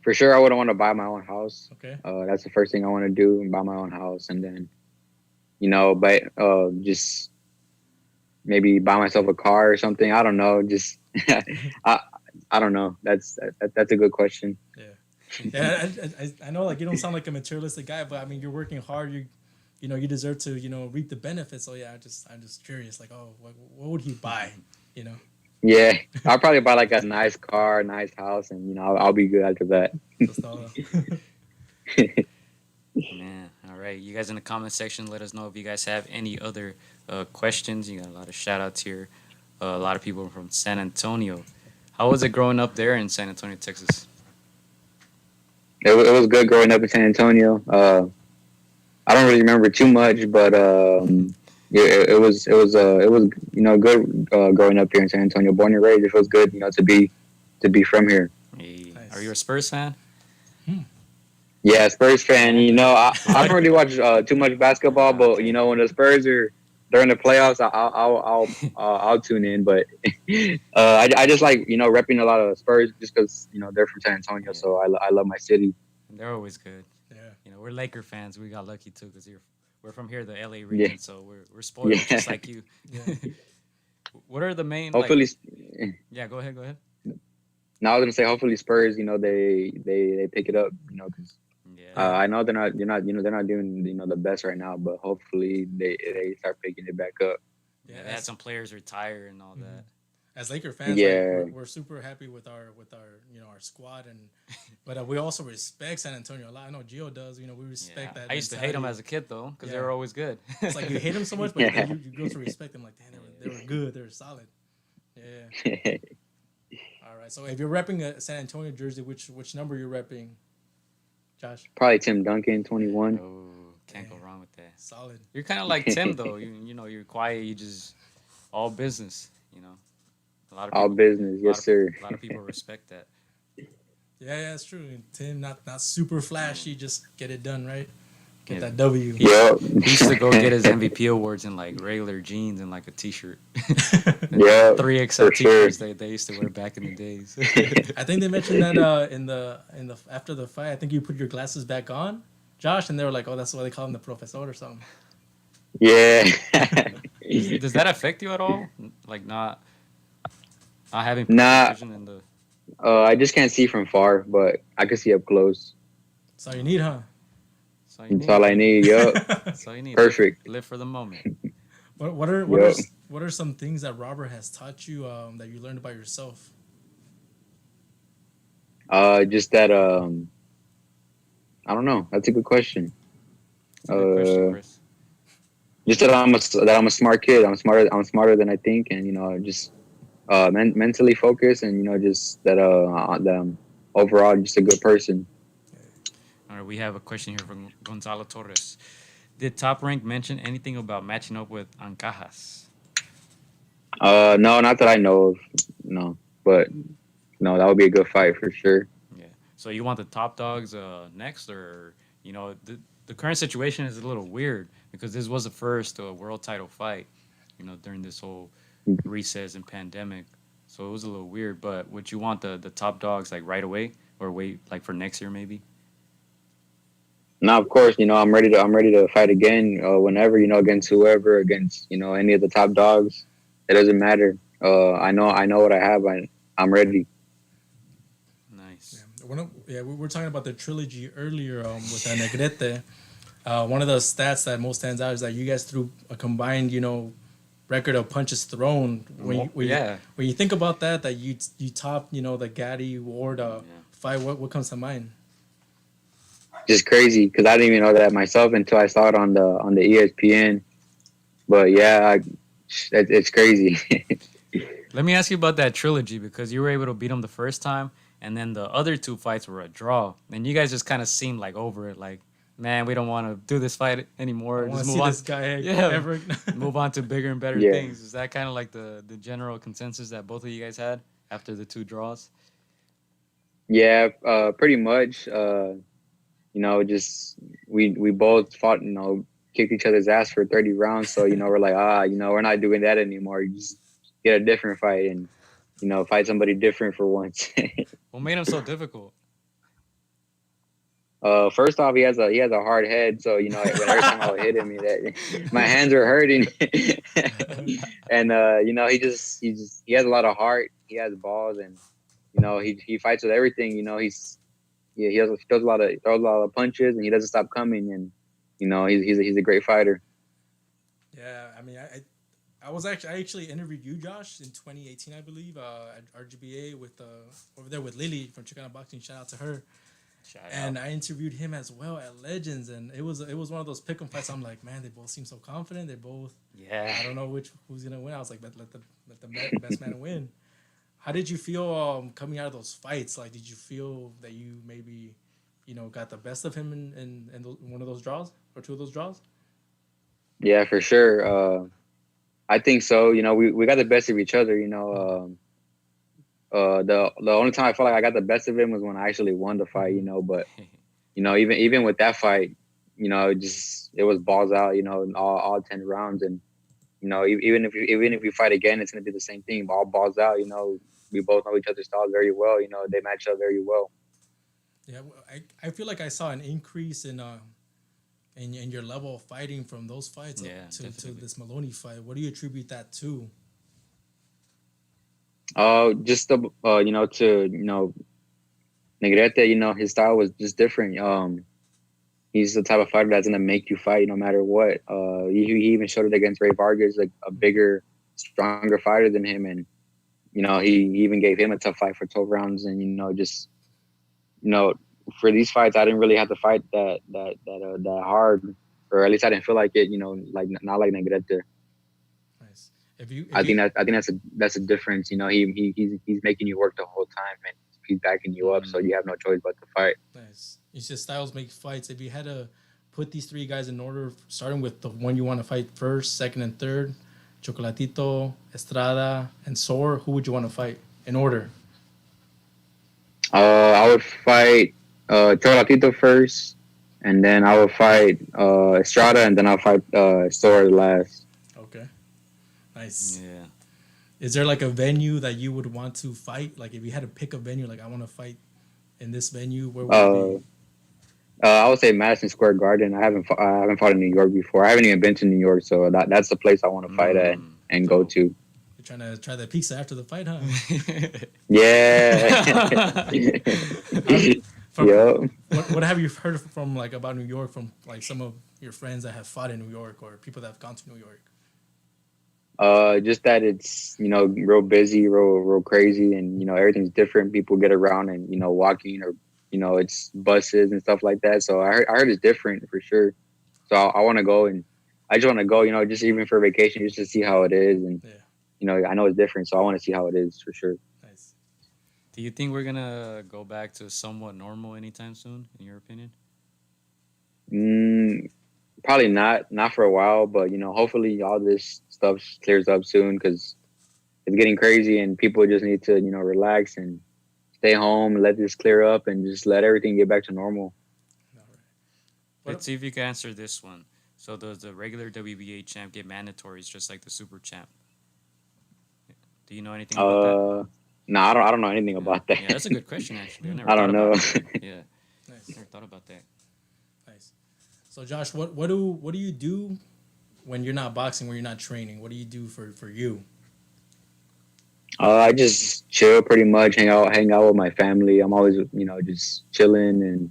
For sure, I wouldn't want to buy my own house. Okay. That's the first thing I want to do, buy my own house, and then, just maybe buy myself a car or something. I don't know. Just I don't know. That's a good question. Yeah. I know, like, you don't sound like a materialistic guy, but I mean, you're working hard. You deserve to reap the benefits. So yeah, I'm just curious. Like, what would he buy? Yeah, I'll probably buy like a nice car, nice house, and I'll be good after that. Man, all right. You guys in the comment section, let us know if you guys have any other questions. You got a lot of shout outs here. A lot of people from San Antonio. How was it growing up there in San Antonio, Texas? It was good growing up in San Antonio. I don't really remember too much, but yeah, it was good growing up here in San Antonio. Born and raised, it feels good, to be from here. Hey, Nice. Are you a Spurs fan? Yeah, Spurs fan. I don't really watch too much basketball, but when the Spurs are during the playoffs, I'll tune in. But I just like repping a lot of Spurs just because they're from San Antonio, so I love my city. They're always good. Yeah. We're Laker fans. We got lucky too because we're from here, the LA region, so we're spoiled just like you. Yeah. What are the main? Hopefully, Yeah, go ahead. now I was gonna say hopefully Spurs, they pick it up, because Yeah. I know they're not doing the best right now, but hopefully they start picking it back up. Yeah, they had some players retire and all that. As Laker fans, Yeah. we're super happy with our our squad, but we also respect San Antonio a lot. I know Gio does. We respect that. I used to hate them as a kid though because they Yeah. were always good. It's like you hate them so much, but Yeah. you go to respect them. Like, damn, they were good. They were solid. Yeah. All right. So if you're repping a San Antonio jersey, which number you're repping, Josh? Probably Tim Duncan, 21. Oh, can't go wrong with that. Solid. You're kind of like Tim though. You're quiet. You just all business. A lot of All people, business, yes sir. A lot of people respect that. Yeah, it's true. And Tim, not super flashy, just get it done, right? Get Yeah. that W. Yep. He used to go get his MVP awards in like regular jeans and like a t-shirt. Yeah, 3XL for t-shirts they used to wear back in the days. I think they mentioned that in the after the fight. I think you put your glasses back on, Josh, and they were like, "Oh, that's why they call him the Profesor or something." Yeah. Does that affect you at all? Like not having Nah. precision in the. I just can't see from far, but I can see up close. That's all you need, huh? That's all I need. Yup. That's all you need. Perfect. Live for the moment. What are some things that Robert has taught you that you learned about yourself? Just that I don't know. That's a good question. That's a good question, Chris. Just that I'm a smart kid. I'm smarter than I think, and just mentally focused, and just that I'm overall just a good person. All right, we have a question here from Gonzalo Torres. Did Top Rank mention anything about matching up with Ancajas? No, not that I know of. No, but no, that would be a good fight for sure. Yeah. So you want the top dogs next, or the current situation is a little weird because this was the first world title fight, during this whole recess and pandemic. So it was a little weird. But would you want the top dogs like right away, or wait like for next year maybe? No, of course, I'm ready to fight again whenever, against whoever, against any of the top dogs. It doesn't matter. I know what I have. I'm ready. Nice. Yeah, we were talking about the trilogy earlier with Negrete. One of the stats that most stands out is that you guys threw a combined, record of punches thrown. When you think about that you topped, the Gaddy Ward fight, what comes to mind? just crazy because I didn't even know that myself until I saw it on the ESPN. But yeah, it's crazy. Let me ask you about that trilogy because you were able to beat him the first time, and then the other two fights were a draw, and you guys just kind of seemed like over it, like, man, we don't want to do this fight anymore. I want Just to move see on. this guy Yeah, ever. move on to bigger and better Yeah. things. Is that kind of like the general consensus that both of you guys had after the two draws? Yeah, pretty much. Just we both fought, kicked each other's ass for 30 rounds. So, we're like, we're not doing that anymore. You just get a different fight and, fight somebody different for once. What made him so difficult? First off, he has a hard head. So, when every time I would hit him, my hands are hurting. And, he has a lot of heart. He has balls and, he fights with everything. He throws a lot of punches and he doesn't stop coming. And, he's a great fighter. Yeah, I mean, I actually interviewed you, Josh, in 2018, I believe, at RGBA with over there with Lily from Chicana Boxing. Shout out to her. And I interviewed him as well at Legends, and it was one of those pick'em fights. I'm like, man, they both seem so confident. They both, I don't know who's gonna win. I was like, let the best man win. How did you feel coming out of those fights? Like, did you feel that you maybe, got the best of him in one of those draws or two of those draws? Yeah, for sure. I think so. We got the best of each other. The only time I felt like I got the best of him was when I actually won the fight. But even with that fight, it was balls out. All 10 rounds, and even if we fight again, it's gonna be the same thing. All balls out. We both know each other's styles very well. They match up very well. Yeah, I feel like I saw an increase in your level of fighting from those fights to this Moloney fight. What do you attribute that to? Just to Negrete, his style was just different. He's the type of fighter that's gonna make you fight no matter what. He even showed it against Ray Vargas, like a bigger, stronger fighter than him, and he even gave him a tough fight for 12 rounds. And for these fights, I didn't really have to fight that hard, or at least I didn't feel like it. Like not like Negrete. Nice. I think that's a difference. He's making you work the whole time, and he's backing you up, so you have no choice but to fight. Nice. You said styles make fights. If you had to put these three guys in order, starting with the one you want to fight first, second, and third, Chocolatito, Estrada, and Sor, who would you want to fight in order? I would fight Chocolatito first, and then I would fight Estrada, and then I'll fight Sor last. Okay. Nice. Yeah. Is there like a venue that you would want to fight? Like if you had to pick a venue, like I want to fight in this venue, where would it be? I would say Madison Square Garden. I haven't fought in New York before. I haven't even been to New York, so that's the place I want to fight at and go to. You're trying to try the pizza after the fight, huh? Yeah. What have you heard from like about New York from like some of your friends that have fought in New York or people that have gone to New York? Just that it's real busy, real crazy, and everything's different. People get around and walking or it's buses and stuff like that. So I heard it's different for sure. So I want to go, and I just want to go, just even for vacation, just to see how it is. And I know it's different, so I want to see how it is for sure. Nice. Do you think we're gonna go back to somewhat normal anytime soon, in your opinion? Probably not for a while, but hopefully all this stuff clears up soon, because it's getting crazy and people just need to relax and stay home, let this clear up, and just let everything get back to normal. All right. Let's see if you can answer this one. So does the regular WBA champ get mandatories just like the super champ? Do you know anything about that? No, I don't know anything about that. Yeah, that's a good question actually. I don't know. Yeah. Nice. Never thought about that. Nice. So Josh, what do you do when you're not boxing, when you're not training? What do you do for you? I just chill pretty much, hang out with my family. I'm always, just chilling and,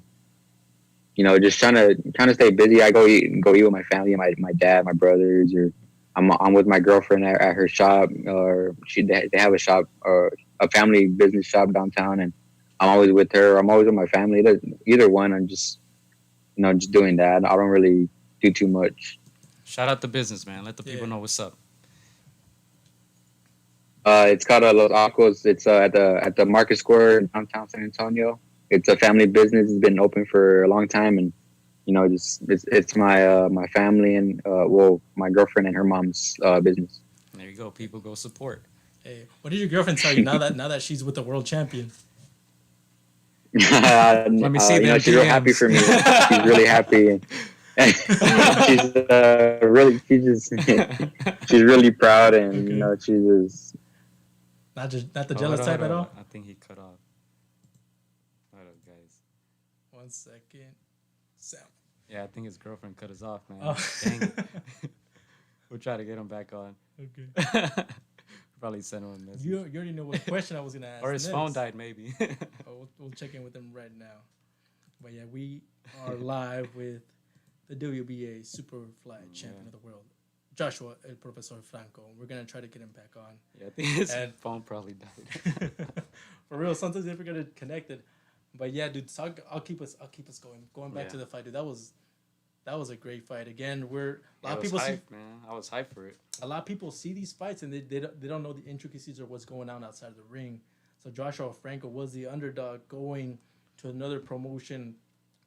just trying to stay busy. I go eat with my family, my dad, my brothers, or I'm with my girlfriend at her shop, or they have a shop or a family business shop downtown, and I'm always with her. I'm always with my family. Either one, I'm just, just doing that. I don't really do too much. Shout out the business, man. Let the people know what's up. It's called Los Acos. It's at the Market Square in downtown San Antonio. It's a family business. It's been open for a long time, and just it's my my family and my girlfriend and her mom's business. There you go. People go support. Hey, what did your girlfriend tell you now that she's with the world champion? Let me see them she's real happy for me. She's really happy. She's really proud, and she's just not the jealous type at all. I think he cut off. Hold up, guys. 1 second. Sound. Yeah, I think his girlfriend cut us off, man. Oh. Dang it. We'll try to get him back on. Okay. Probably send him a message. You already know what question I was gonna ask. Or his next. phone died, maybe. We'll check in with him right now. But yeah, we are live with the WBA Super Flyweight Champion of the world, Joshua El Profesor Franco. We're gonna try to get him back on. Yeah, I think his phone probably died. For real, sometimes they forget to connect it. But yeah, dude, so I'll keep us going. Going back to the fight, dude. That was a great fight. Again, a lot of people see, man. I was hyped for it. A lot of people see these fights and they don't know the intricacies of what's going on outside of the ring. So Joshua Franco was the underdog going to another promotion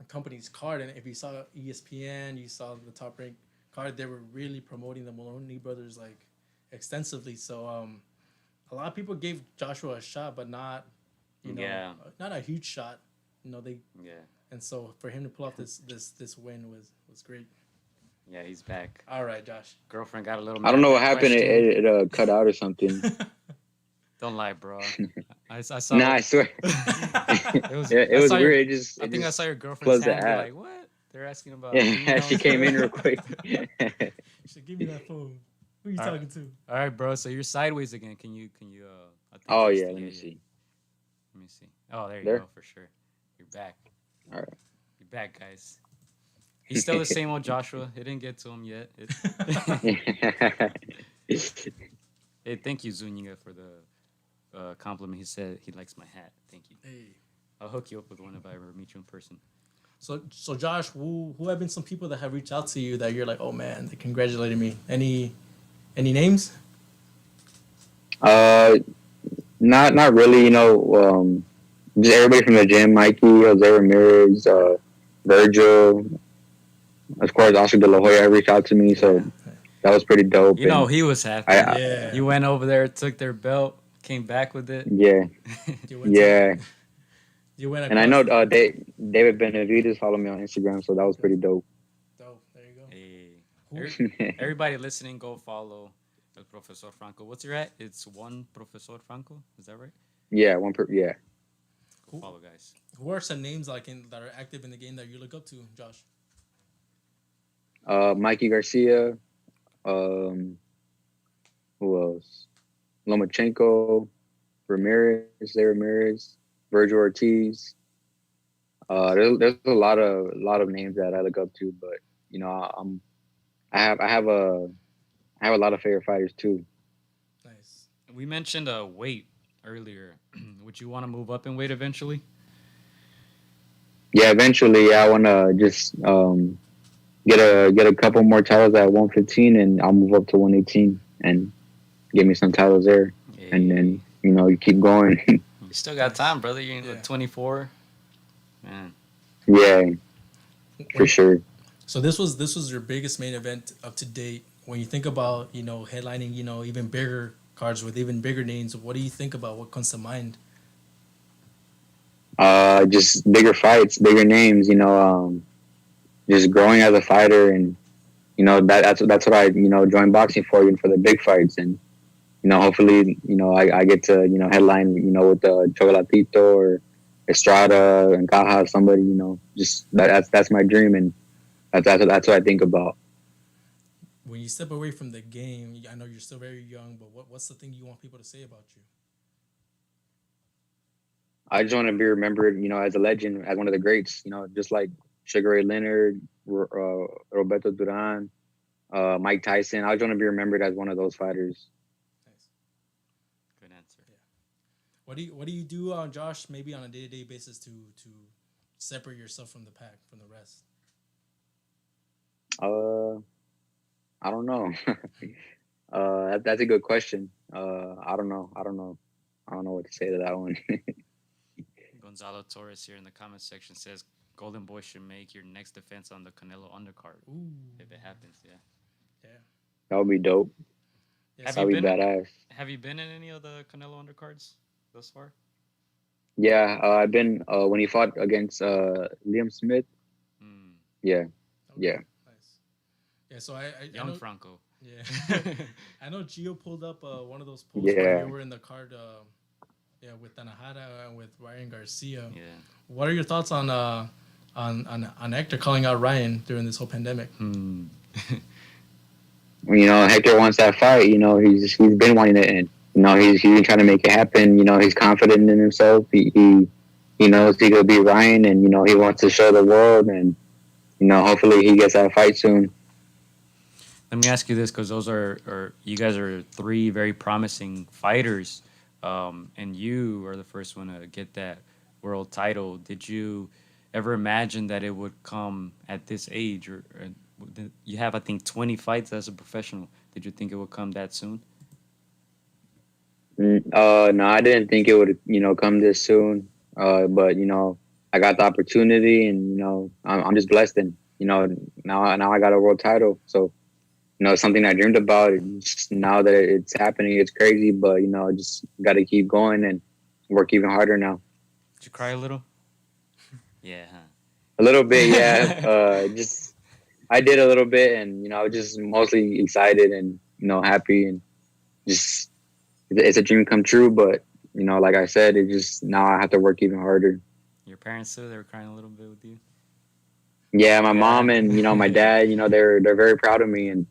company's card, and if you saw ESPN, you saw the Top Rank card, they were really promoting the Moloney brothers like extensively. So a lot of people gave Joshua a shot, but not not a huge shot. And so for him to pull off this win was great. Yeah, he's back. All right, Josh. Girlfriend got a little. I don't know what happened. It cut out or something. Don't lie, bro. I saw. Nah, I swear. It was weird. I think I saw your girlfriend's hand. Be like, what? They're asking about. Yeah, she came in real quick. You should give me that phone. Who are you talking to? All right, bro. So you're sideways again. Can you? I think oh yeah, let me see. Let me see. Oh, there you go for sure. You're back. All right. You're back, guys. He's still the same old Joshua. It didn't get to him yet. Hey, thank you, Zuniga, for the compliment. He said he likes my hat. Thank you. Hey. I'll hook you up with one if I ever meet you in person. So Josh, who have been some people that have reached out to you that you're like, oh man, they congratulated me? Any names? Not really. Just everybody from the gym: Mikey, Jose Ramirez, Virgil. Of course, Oscar De La Hoya reached out to me, so that was pretty dope. He was happy. You went over there, took their belt, came back with it. Yeah. You went and I know David Benavides followed me on Instagram, so that was pretty dope. Dope. There you go. Hey. Everybody listening, go follow El Profesor Franco. What's your at? It's one Profesor Franco. Is that right? Yeah, Go follow, guys. Who are some names that are active in the game that you look up to, Josh? Mikey Garcia. Who else? Lomachenko, Ramirez, Virgil Ortiz. There's a lot of names that I look up to, but I have a lot of favorite fighters too. Nice. We mentioned weight earlier. Would you want to move up in weight eventually? Yeah, eventually. Yeah, I want to just get a couple more titles at 115, and I'll move up to 118 and get me some titles there, and then you keep going. You still got time, brother. You're 24. Man. Yeah, for sure. So this was your biggest main event up to date. When you think about headlining even bigger cards with even bigger names, what do you think about? What comes to mind? Just bigger fights, bigger names. Just growing as a fighter, and that's what I joined boxing for, for the big fights, and hopefully I get to headline with the Chocolatito or Estrada and Caja, somebody, just that's my dream, and that's what I think about. When you step away from the game, I know you're still very young, but what's the thing you want people to say about you? I just want to be remembered, as a legend, as one of the greats, just like Sugar Ray Leonard, Roberto Duran, Mike Tyson. I just want to be remembered as one of those fighters. Nice. Good answer. Yeah. What do you do, Josh, maybe on a day-to-day basis to separate yourself from the pack, from the rest? I don't know. That's a good question. I don't know. I don't know what to say to that one. Gonzalo Torres here in the comment section says Golden Boy should make your next defense on the Canelo undercard Ooh. if it happens. Yeah. Yeah. That would be dope. Yeah, Have so- That would you be been badass. Have you been in any of the Canelo undercards thus far? Yeah, I've been when he fought against Liam Smith. Mm, Yeah, Okay, yeah. Nice. Yeah, so I young know, Franco. yeah. I know Gio pulled up one of those posts Yeah. where you were in the card with Tanahara and with Ryan Garcia. Yeah. What are your thoughts on Hector calling out Ryan during this whole pandemic? Hmm. You know, Hector wants that fight. You know, he's been wanting it, and you know he's been trying to make it happen. You know, he's confident in himself. He knows he could beat Ryan, and you know he wants to show the world, and you know hopefully he gets that fight soon. Let me ask you this, because those are you guys are three very promising fighters, and you are the first one to get that world title. Did you ever imagine that it would come at this age, or you have, I think, 20 fights as a professional? Did you think it would come that soon? No, I didn't think it would, you know, come this soon. But you know, I got the opportunity, and you know, I'm just blessed, and you know, now I got a world title. So, you know, it's something I dreamed about. It's now that it's happening, it's crazy. But you know, just got to keep going and work even harder now. Did you cry a little? Yeah, huh? A little bit, yeah. Just I did a little bit, and you know, I was just mostly excited and you know happy, and just it's a dream come true. But you know, like I said, it just now I have to work even harder. Your parents too, they were crying a little bit with you? Yeah, my mom and you know my dad, you know they're very proud of me, and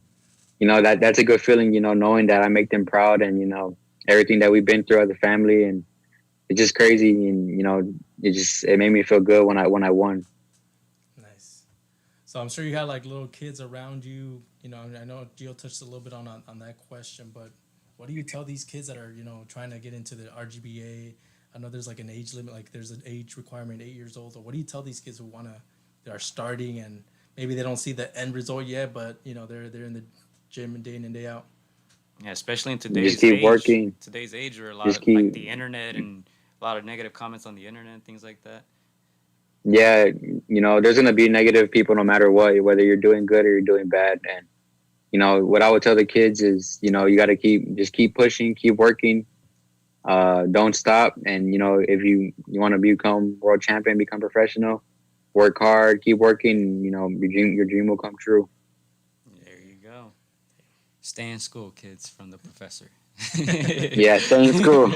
you know that's a good feeling. You know, knowing that I make them proud, and you know everything that we've been through as a family, and it's just crazy, and you know it made me feel good when I won. Nice. So I'm sure you had like little kids around you. You know, I know Gio touched a little bit on that question, but what do you tell these kids that are, you know, trying to get into the RGBA? I know there's like an age limit, like there's an age requirement, 8 years old. Or what do you tell these kids who they are starting and maybe they don't see the end result yet, but you know they're in the gym day in and day out? Yeah, especially in today's Just keep age. working. Today's age, where a lot Just of keep- like the internet and a lot of negative comments on the internet and things like that. Yeah, you know, there's gonna be negative people no matter what, whether you're doing good or you're doing bad. And you know, what I would tell the kids is, you know, you got to keep pushing, keep working, don't stop. And you know, if you want to become world champion, become professional, work hard, keep working. You know, your dream will come true. There you go. Stay in school, kids, from the professor. Yeah, stay in school.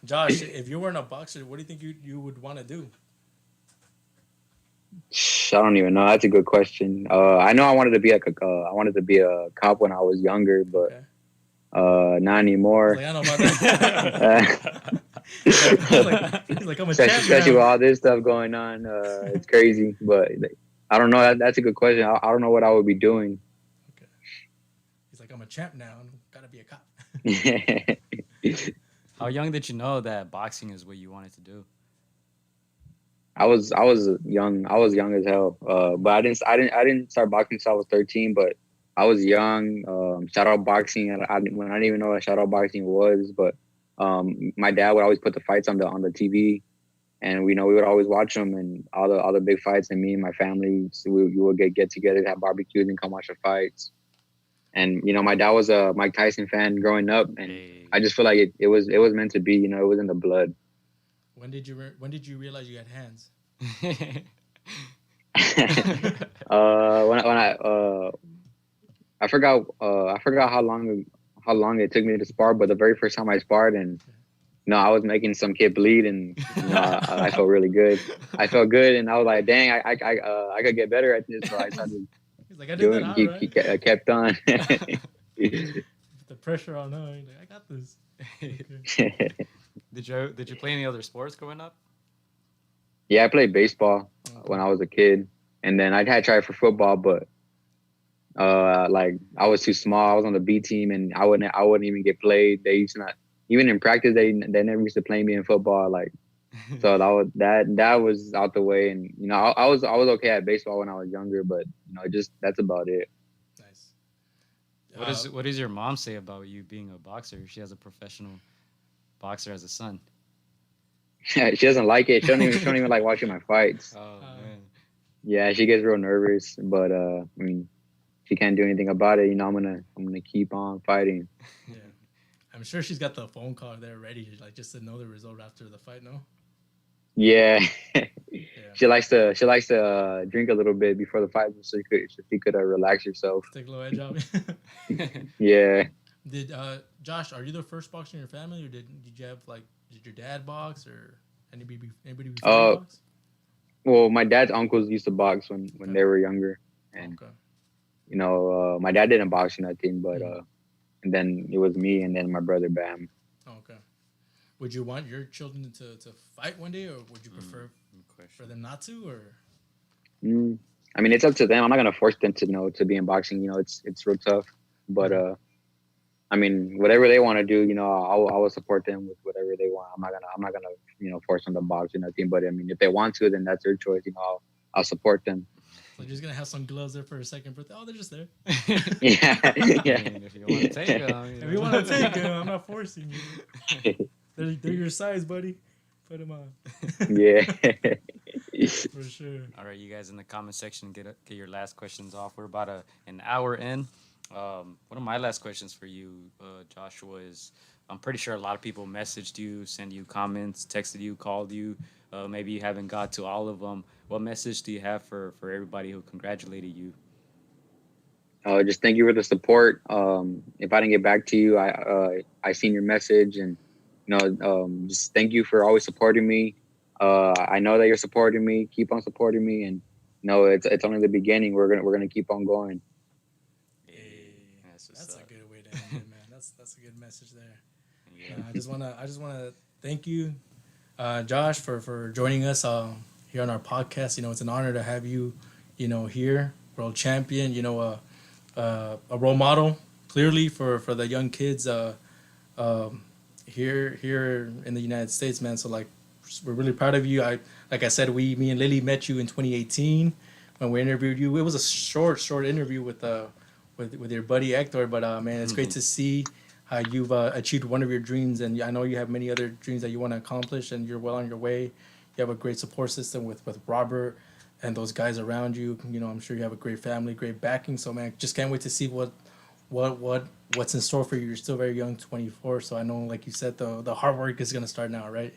Josh, if you weren't a boxer, what do you think you would want to do? I don't even know. That's a good question. I know I wanted to be I wanted to be a cop when I was younger, but Okay. not anymore. Like, I don't know about that. He's like, I'm a champ Especially with now. all this stuff going on, it's crazy. But I don't know. That's a good question. I don't know what I would be doing. Okay. He's like, I'm a champ now and gotta be a cop. How young did you know that boxing is what you wanted to do? I was young. I was young as hell. But I didn't start boxing until I was 13. But I was young. Shadow boxing. I didn't even know what shadow boxing was. But my dad would always put the fights on the TV, and we would always watch them and all the big fights. And me and my family, so we would get together, have barbecues, and come watch the fights. And you know, my dad was a Mike Tyson fan growing up, and Hey. I just feel like it was meant to be. You know, it was in the blood. When did you realize you had hands? I forgot how long it took me to spar, but the very first time I sparred, and you know, I was making some kid bleed, and you know, I felt really good. I felt good, and I was like, dang, I could get better at this. So I started He's like, I did that, all right. kept on. The pressure on her. He's like, I got this. Okay. Did you play any other sports growing up? Yeah, I played baseball when I was a kid, and then I had tried for football, but like I was too small. I was on the B team, and I wouldn't even get played. They used to not even in practice. They never used to play me in football. Like So that was out the way, and I was okay at baseball when I was younger, but just that's about it. Nice. What does your mom say about you being a boxer? She has a professional boxer as a son. She doesn't like it. She don't even like watching my fights. Oh man. Yeah, she gets real nervous, but I mean, she can't do anything about it. I'm gonna keep on fighting. Yeah. I'm sure she's got the phone call there ready, like just to know the result after the fight. No. Yeah, Yeah. she likes to drink a little bit before the fight so she could relax herself. Take a little edge out. Yeah. Did Josh? Are you the first boxer in your family, or did you have did your dad box or anybody before you box? Well, my dad's uncles used to box when they were younger, and Okay. my dad didn't box or nothing, but and then it was me and then my brother Bam. Okay. Would you want your children to fight one day, or would you prefer for them not to? Or I mean, it's up to them. I'm not gonna force them to be in boxing. It's real tough, but I mean, whatever they want to do, I will support them with whatever they want. I'm not gonna force them to box or nothing. But I mean, if they want to, then that's their choice. I'll support them. so you're just gonna have some gloves there for a second birthday. Oh, they're just there. Yeah, yeah. I mean, if you want to take them, If you want to take them, I'm not forcing you. They're your size, buddy. Put them on. Yeah. For sure. All right, you guys in the comment section, get your last questions off. We're about an hour in. One of my last questions for you, Joshua, is I'm pretty sure a lot of people messaged you, sent you comments, texted you, called you. Maybe you haven't got to all of them. What message do you have for everybody who congratulated you? Just thank you for the support. If I didn't get back to you, I seen your message, and just thank you for always supporting me. I know that you're supporting me. Keep on supporting me, and it's only the beginning. We're gonna keep on going. That's a good way to end it, man. That's a good message there. Yeah. I just wanna thank you, Josh, for joining us here on our podcast. It's an honor to have you, here, world champion. A role model clearly for the young kids here in the United States, man. So we're really proud of you. Like I said, me and Lily met you in 2018 when we interviewed you. It was a short interview with your buddy Hector, but man, it's great to see how you've achieved one of your dreams, and I know you have many other dreams that you want to accomplish, and you're well on your way. You have a great support system with Robert and those guys around you. I'm sure you have a great family, great backing. So man, just can't wait to see what's in store for you. You're still very young, 24. So I know, like you said, the hard work is gonna start now, right?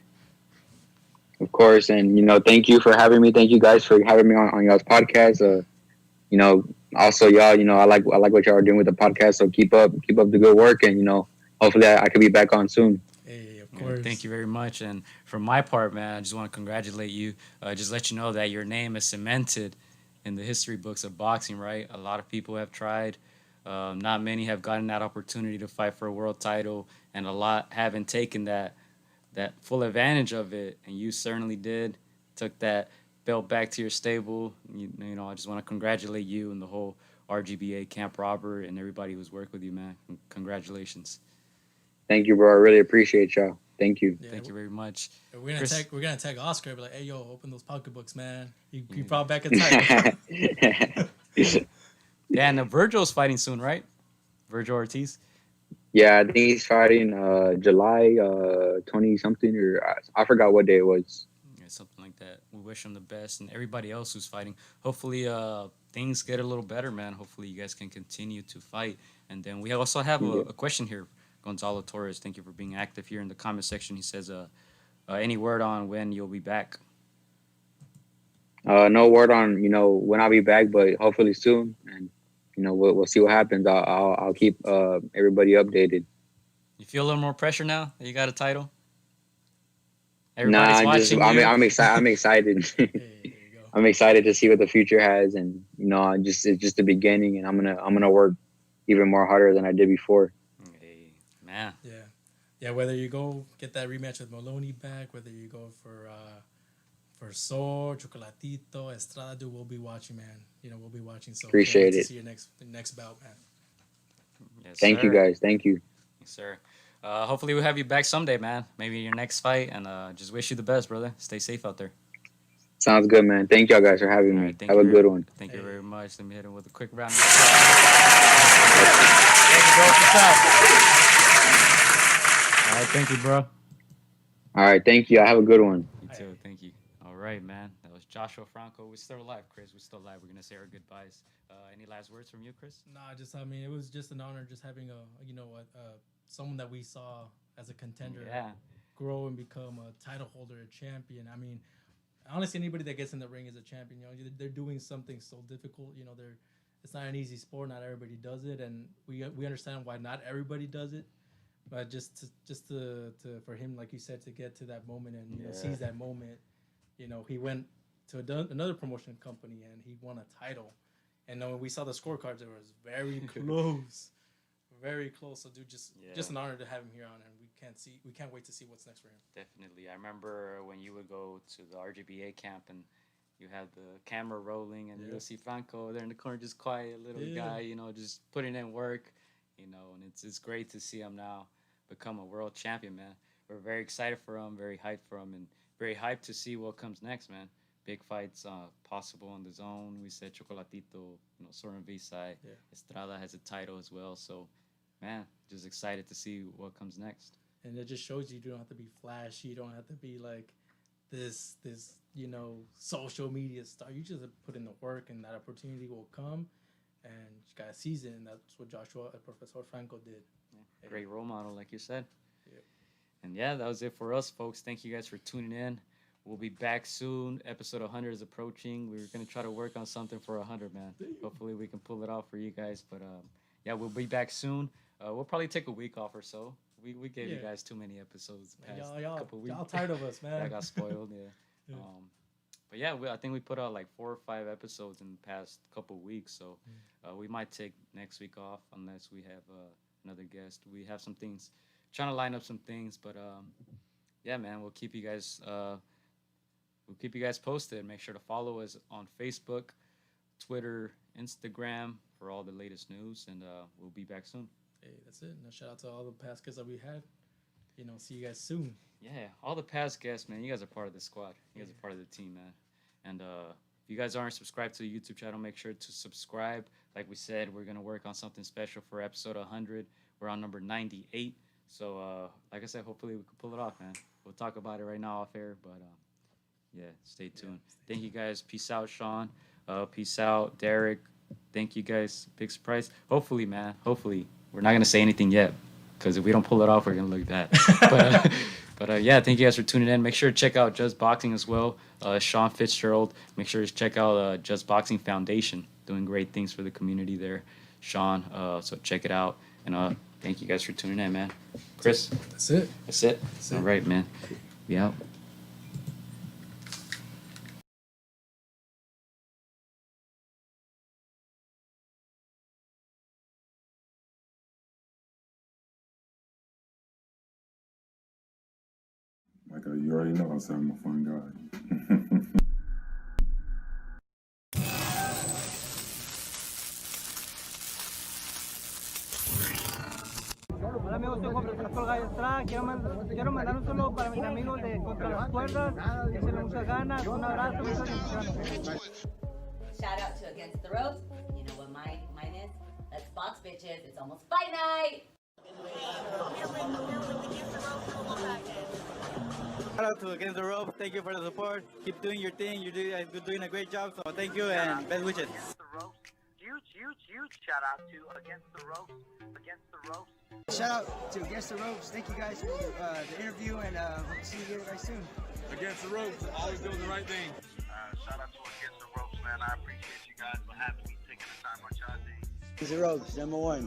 Of course, and thank you for having me. Thank you guys for having me on y'all's podcast. Also y'all, I like what y'all are doing with the podcast. So keep up the good work, and hopefully I could be back on soon. Hey, of course. Thank you very much. And for my part, man, I just want to congratulate you. Just let you know that your name is cemented in the history books of boxing, right? A lot of people have tried. Not many have gotten that opportunity to fight for a world title, and a lot haven't taken that full advantage of it. And you certainly did. Took that belt back to your stable. I just want to congratulate you and the whole RGBA camp, Robert, and everybody who's worked with you, man. Congratulations. Thank you, bro. I really appreciate y'all. Thank you. Yeah, Thank you very much. We're gonna tag Oscar. Be like, hey, yo, open those pocketbooks, man. You brought back a title. Yeah, and Virgil's fighting soon, right? Virgil Ortiz. Yeah, I think he's fighting July 20-something, or I forgot what day it was. Yeah, something like that. We wish him the best, and everybody else who's fighting. Hopefully, things get a little better, man. Hopefully, you guys can continue to fight. And then we also have a question here. Gonzalo Torres, thank you for being active here in the comment section. He says, any word on when you'll be back? No word on when I'll be back, but hopefully soon. And we'll see what happens. I'll keep everybody updated. You feel a little more pressure now that you got a title? Everybody's watching. I'm excited. I'm excited. I'm excited to see what the future has, and it's just the beginning, and I'm gonna work even more harder than I did before. Hey, man. Yeah. Whether you go get that rematch with Moloney back, whether you go for Sor, Chocolatito, Estrada, dude, we'll be watching, man. We'll be watching. So appreciate it. To see your next bout, man. Yes, Thank you, guys. Thank you. Yes, sir. Hopefully we'll have you back someday, man. Maybe your next fight, and just wish you the best, brother. Stay safe out there. Sounds good, man. Thank y'all guys for having All me. right, Have a good one. Thank you very much. Let me hit him with a quick round of applause. Thank you, bro. Peace out. All right, thank you, bro. All right, thank you. I have a good one. You too. Thank you. All right, man. That was Joshua Franco. We're still alive, Chris. We're still alive. We're gonna say our goodbyes. Any last words from you, Chris? Nah, I mean, it was just an honor just having someone that we saw as a contender grow and become a title holder, a champion. I mean, honestly, anybody that gets in the ring is a champion. You know, they're doing something so difficult. You know, it's not an easy sport. Not everybody does it, and we understand why not everybody does it. But for him, like you said, to get to that moment and seize that moment, you know, he went to another promotion company and he won a title. And when we saw the scorecards, it was very close, very close. So, dude, just an honor to have him here on, and we can't wait to see what's next for him. Definitely. I remember when you would go to the RGBA camp and you had the camera rolling, and you'll see Franco there in the corner, just quiet little guy, you know, just putting in work, you know, and it's great to see him now become a world champion, man. We're very excited for him, very hyped for him, and very hyped to see what comes next, man. Big fights possible on the zone. We said Chocolatito, you know, Soren V-side. Estrada has a title as well. So, man, just excited to see what comes next. And it just shows you don't have to be flashy. You don't have to be like this you know, social media star. You just put in the work, and that opportunity will come. And you got to seize it, and that's what Professor Franco did. Yeah. Great role model, like you said. Yeah. And yeah, that was it for us, folks. Thank you guys for tuning in. We'll be back soon. Episode 100 is approaching. We're going to try to work on something for 100, man. Hopefully we can pull it off for you guys. But yeah, we'll be back soon. We'll probably take a week off or so. We gave you guys too many episodes the past couple weeks. Y'all tired of us, man. I got spoiled, but yeah, I think we put out like 4 or 5 episodes in the past couple weeks. So we might take next week off unless we have another guest. We have some things, trying to line up some things. But yeah, man, we'll keep you guys... We'll keep you guys posted. Make sure to follow us on Facebook, Twitter, Instagram for all the latest news, and we'll be back soon. Hey, that's it. And a shout out to all the past guests that we had. You know, see you guys soon. Yeah, all the past guests, man. You guys are part of the squad. You guys are part of the team, man. And if you guys aren't subscribed to the YouTube channel, make sure to subscribe. Like we said, we're gonna work on something special for episode 100. We're on number 98. So, like I said, hopefully we can pull it off, man. We'll talk about it right now off air, but. Yeah, stay tuned. Thank you guys. Peace out, Sean. Peace out, Derek. Thank you guys. Big surprise. Hopefully, man. Hopefully. We're not going to say anything yet because if we don't pull it off, we're going to look bad. But yeah, thank you guys for tuning in. Make sure to check out Just Boxing as well. Sean Fitzgerald. Make sure to check out Just Boxing Foundation. Doing great things for the community there. Sean, so check it out. And thank you guys for tuning in, man. Chris? That's it. That's it? All right, man. Be out. Like you already know, I said I'm a fun guy. Hola amigos, soy Juan Gallo Estrada. Quiero mandar un saludo para mis amigos de Contra las Cuerdas. Que se les muchas ganas. Un abrazo, muchas bendiciones. Shout out to Against the Ropes. You know what mine is? Let's box, bitches. It's almost fight night. Shout out to Against the Ropes. Thank you for the support. Keep doing your thing. You're doing a great job. So thank you and best wishes. Against the Ropes. Huge shout out to Against the Ropes. Against the Ropes. Shout out to Against the Ropes. Thank you guys for the interview, and hope to see you guys soon. Against the Ropes, always doing the right thing. Shout out to Against the Ropes, man. I appreciate you guys for having me, taking the time on y'all day. Against the Ropes, #1.